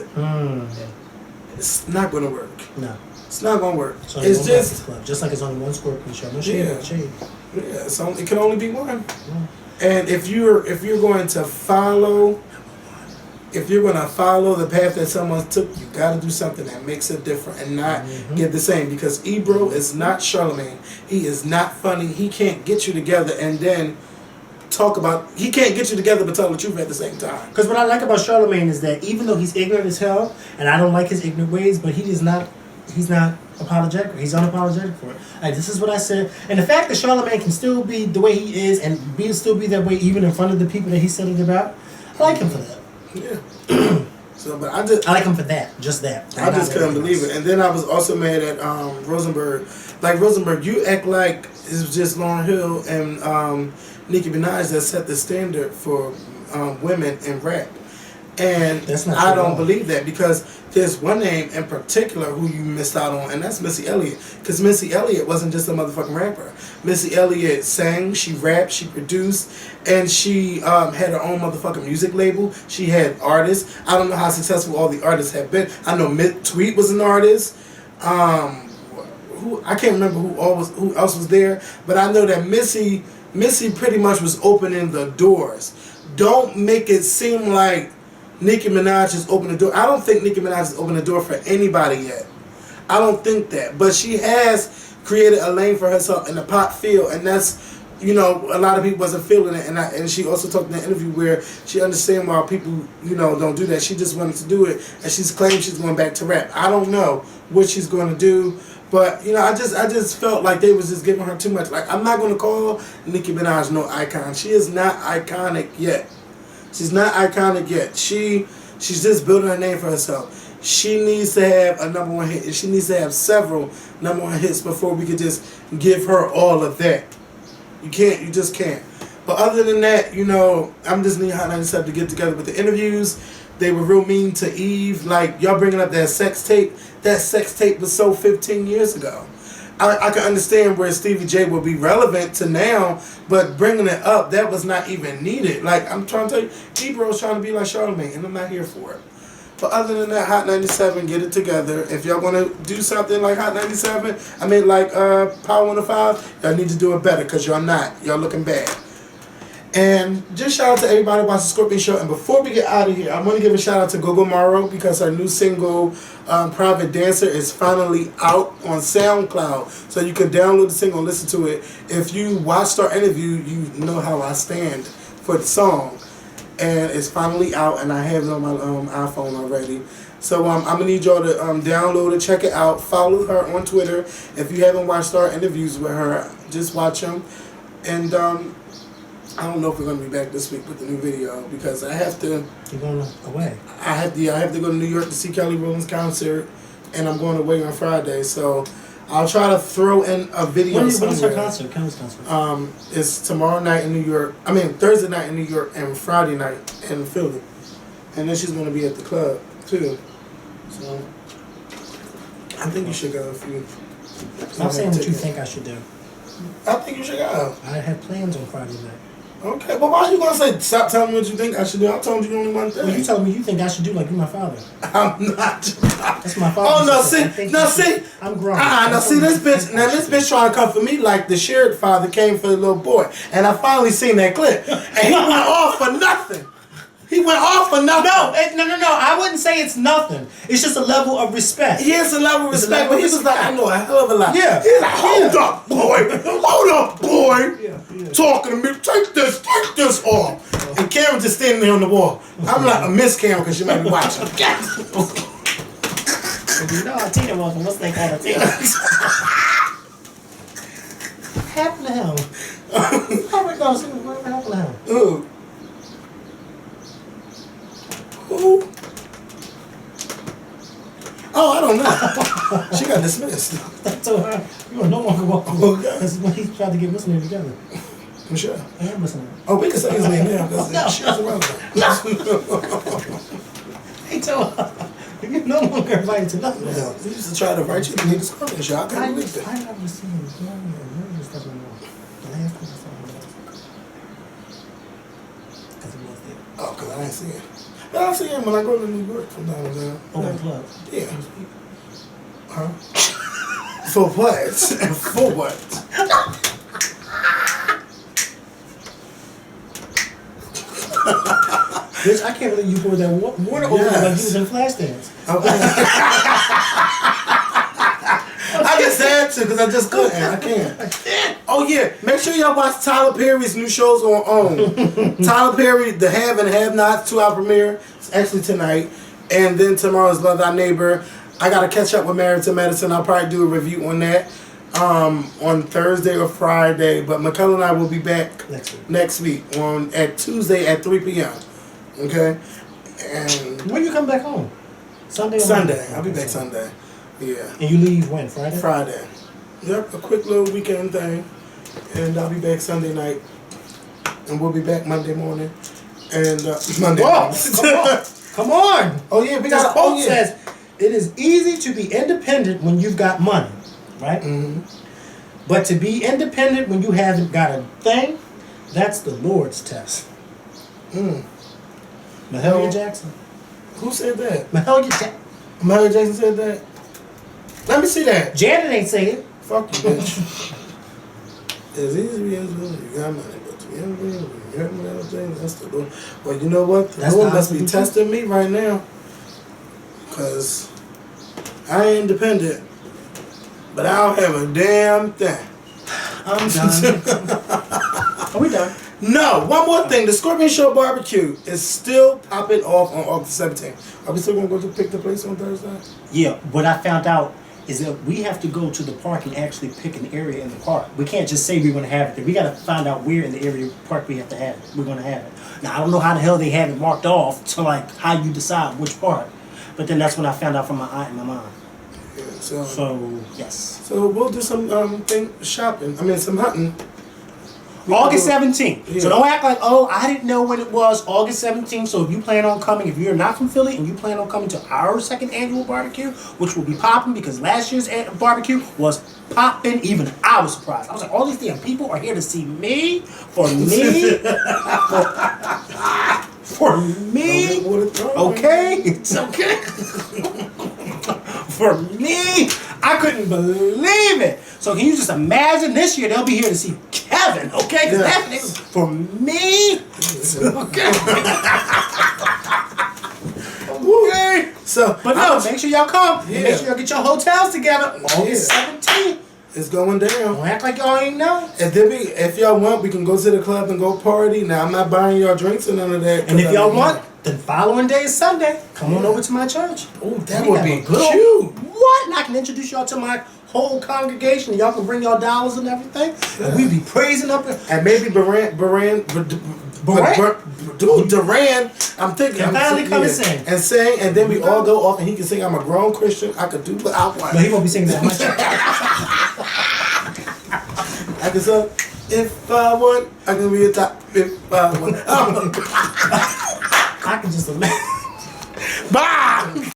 Speaker 2: it's not going to work. No, it's not going to work. It's just
Speaker 1: Club, just like it's only one Scorpion show. No shade.
Speaker 2: Yeah, so it can only be one. And if you're going to follow. If you're going to follow the path that someone took, you got to do something that makes it different and not get the same. Because Ebro is not Charlemagne. He is not funny. He can't get you together and then he can't get you together but tell the truth at the same time.
Speaker 1: Because what I like about Charlemagne is that even though he's ignorant as hell, and I don't like his ignorant ways, but he's not apologetic. He's unapologetic for it. Like, this is what I said. And the fact that Charlemagne can still be the way he is and still be that way even in front of the people that he said it about, I like him for that.
Speaker 2: Yeah. But I
Speaker 1: like him for that. Just that.
Speaker 2: I just couldn't believe it. And then I was also mad at Rosenberg. Like, Rosenberg, you act like it was just Lauryn Hill and Nicki Minaj that set the standard for women in rap. And
Speaker 1: that's not
Speaker 2: I don't believe that, because there's one name in particular who you missed out on, and that's Missy Elliott. Because Missy Elliott wasn't just a motherfucking rapper. Missy Elliott sang, she rapped, she produced, and she had her own motherfucking music label. She had artists. I don't know how successful all the artists have been. I know Tweet was an artist. I can't remember who else was there, but I know that Missy pretty much was opening the doors. Don't make it seem like Nicki Minaj is opening the door. I don't think Nicki Minaj is opening the door for anybody yet. I don't think that. But she has created a lane for herself in the pop field, and that's, a lot of people wasn't feeling it. And she also talked in an interview where she understands why people, don't do that. She just wanted to do it, and she's claimed she's going back to rap. I don't know what she's going to do. But, I just felt like they was just giving her too much. Like, I'm not going to call Nicki Minaj no icon. She is not iconic yet. She's not iconic yet. She's just building her name for herself. She needs to have a number one hit. And she needs to have several number one hits before we could just give her all of that. You just can't. But other than that, I'm just needing Hot 97 to get together with the interviews. they were real mean to Eve. Like, y'all bringing up that sex tape. That sex tape was sold 15 years ago. I can understand where Stevie J will be relevant to now, but bringing it up, that was not even needed. Like, I'm trying to tell you, Ebro's trying to be like Charlamagne, and I'm not here for it. But other than that, Hot 97, get it together. If y'all want to do something like Hot 97, I mean, like Power 105, y'all need to do it better, because y'all not. Y'all looking bad. And just shout out to everybody watching the Scorpion Show. And before we get out of here, I want to give a shout out to Gogo Morrow, because her new single, Private Dancer, is finally out on SoundCloud. So you can download the single and listen to it. If you watched our interview, you know how I stand for the song. And it's finally out, and I have it on my iPhone already. So I'm going to need y'all to download it, check it out, follow her on Twitter. If you haven't watched our interviews with her, just watch them. And I don't know if we're going to be back this week with the new video, because I have to...
Speaker 1: You're going away?
Speaker 2: I have to go to New York to see Kelly Rowland's concert, and I'm going away on Friday, so I'll try to throw in a video
Speaker 1: When
Speaker 2: somewhere.
Speaker 1: is her concert? Kelly's concert?
Speaker 2: It's tomorrow night in New York. I mean, Thursday night in New York and Friday night in Philly. And then she's going to be at the club, too. So, I think you should go if you...
Speaker 1: Stop saying what you think I should do.
Speaker 2: I think you should go.
Speaker 1: I have plans on Friday night.
Speaker 2: Okay, but why are you going to say, stop telling me what you think I should do? I told you only one thing.
Speaker 1: Well, you telling me you think I should do like you're my father.
Speaker 2: I'm not.
Speaker 1: That's my father.
Speaker 2: Oh, no, see.
Speaker 1: I'm grown.
Speaker 2: Now see this bitch trying to come for me like the shared father came for the little boy. And I finally seen that clip. And he went off for nothing. He went off for nothing.
Speaker 1: No. I wouldn't say it's nothing. It's just a level of respect.
Speaker 2: Yeah, it's a level of respect, but he was like, I know a hell of a lot.
Speaker 1: Yeah.
Speaker 2: He's like, hold up, boy.
Speaker 1: Yeah.
Speaker 2: Talking to me, take this off. And Karen just standing there on the wall. I'm like, I miss Karen because she might be watching.
Speaker 1: You know how Tina was, what's they call it? Tina. What happened to him? What happened to him?
Speaker 2: Who? Oh, I don't know. She got dismissed.
Speaker 1: I told her, you will no longer walk away. That's when he tried to get listening together.
Speaker 2: Michelle.
Speaker 1: I am listening.
Speaker 2: Oh, we can say his name now because she's irrelevant.
Speaker 1: He told her, you're no longer invited to nothing.
Speaker 2: No, he used to try to write you to need a Scorpion Show. I can't believe it.
Speaker 1: I never seen him. The last time I saw him because he was there.
Speaker 2: Oh, because I ain't see it. But I see him when I go to New York from time to time.
Speaker 1: Oh, in the club.
Speaker 2: Yeah. Huh? For what? For what?
Speaker 1: Bitch, I can't believe you poured that water over like you was in Flashdance.
Speaker 2: I just had to because I just couldn't. I can't. Oh yeah, make sure y'all watch Tyler Perry's new shows on OWN. Tyler Perry, The Have and Have Nots, 2-hour premiere. It's actually tonight, and then tomorrow's Love Thy Neighbor. I gotta catch up with Married to Medicine. I'll probably do a review on that on Thursday or Friday. But Miguel and I will be back next week at Tuesday at 3 p.m. Okay, and
Speaker 1: when you come back home? Sunday.
Speaker 2: I'll be back Sunday. Yeah.
Speaker 1: And you leave when? Friday?
Speaker 2: Friday. Yep, a quick little weekend thing. And I'll be back Sunday night. And we'll be back Monday morning. And Monday morning.
Speaker 1: Come on!
Speaker 2: Oh yeah, we
Speaker 1: This
Speaker 2: got
Speaker 1: quote says, it is easy to be independent when you've got money. Right?
Speaker 2: Mm-hmm.
Speaker 1: But to be independent when you haven't got a thing, that's the Lord's test. Mahalia Jackson.
Speaker 2: Who said that?
Speaker 1: Mahalia Jackson.
Speaker 2: Mahalia Jackson said that? Let me see that.
Speaker 1: Janet ain't say it.
Speaker 2: Fuck you, bitch. As easy as you got money, but to be independent when you haven't got a thing, that's the Lord. Well, you know what? The Lord must be testing me right now. Because I ain't independent. But I don't have a damn thing.
Speaker 1: I'm done. Are we done?
Speaker 2: No, one more thing. The Scorpion Show barbecue is still popping off on August 17th. Are we still going to go to pick the place on Thursday?
Speaker 1: Yeah, what I found out is that we have to go to the park and actually pick an area in the park. We can't just say we're going to have it there. We got to find out where in the area park we have to have it. We're going to have it. Now, I don't know how the hell they have it marked off to like how you decide which park. But then that's when I found out from my aunt and my mom.
Speaker 2: Yeah, so
Speaker 1: yes.
Speaker 2: So we'll do some shopping. I mean, some hunting.
Speaker 1: August 17th.
Speaker 2: Yeah.
Speaker 1: So don't act like, oh, I didn't know when it was. August 17th. So if you plan on coming, if you're not from Philly and you plan on coming to our second annual barbecue, which will be popping because last year's barbecue was popping. Even I was surprised. I was like, all these damn people are here to see me, for me, for me. Okay, it's okay. For me, I couldn't believe it. So can you just imagine this year they'll be here to see Kevin, okay? Because that nigga, for me, okay. Okay.
Speaker 2: So,
Speaker 1: But no, make sure y'all come.
Speaker 2: Yeah.
Speaker 1: Make sure y'all get your hotels together. August 17th.
Speaker 2: it's going down.
Speaker 1: Don't act like y'all ain't know.
Speaker 2: And then if y'all want, we can go to the club and go party. Now, I'm not buying y'all drinks or none of that.
Speaker 1: And if y'all want, the following day is Sunday. Come on over to my church.
Speaker 2: Oh, that
Speaker 1: We
Speaker 2: would
Speaker 1: have
Speaker 2: be
Speaker 1: a good
Speaker 2: cute.
Speaker 1: What? And I can introduce y'all to my whole congregation. Y'all can bring y'all dollars and everything. And we be praising up.
Speaker 2: And maybe Duran, I'm thinking.
Speaker 1: Can finally come and sing.
Speaker 2: And sing, and then we all go off, and he can sing, I'm a grown Christian, I could do what I want.
Speaker 1: But he won't be singing that much.
Speaker 2: I can sing, if I want, I can be a top, if I want.
Speaker 1: I can just imagine. Bye!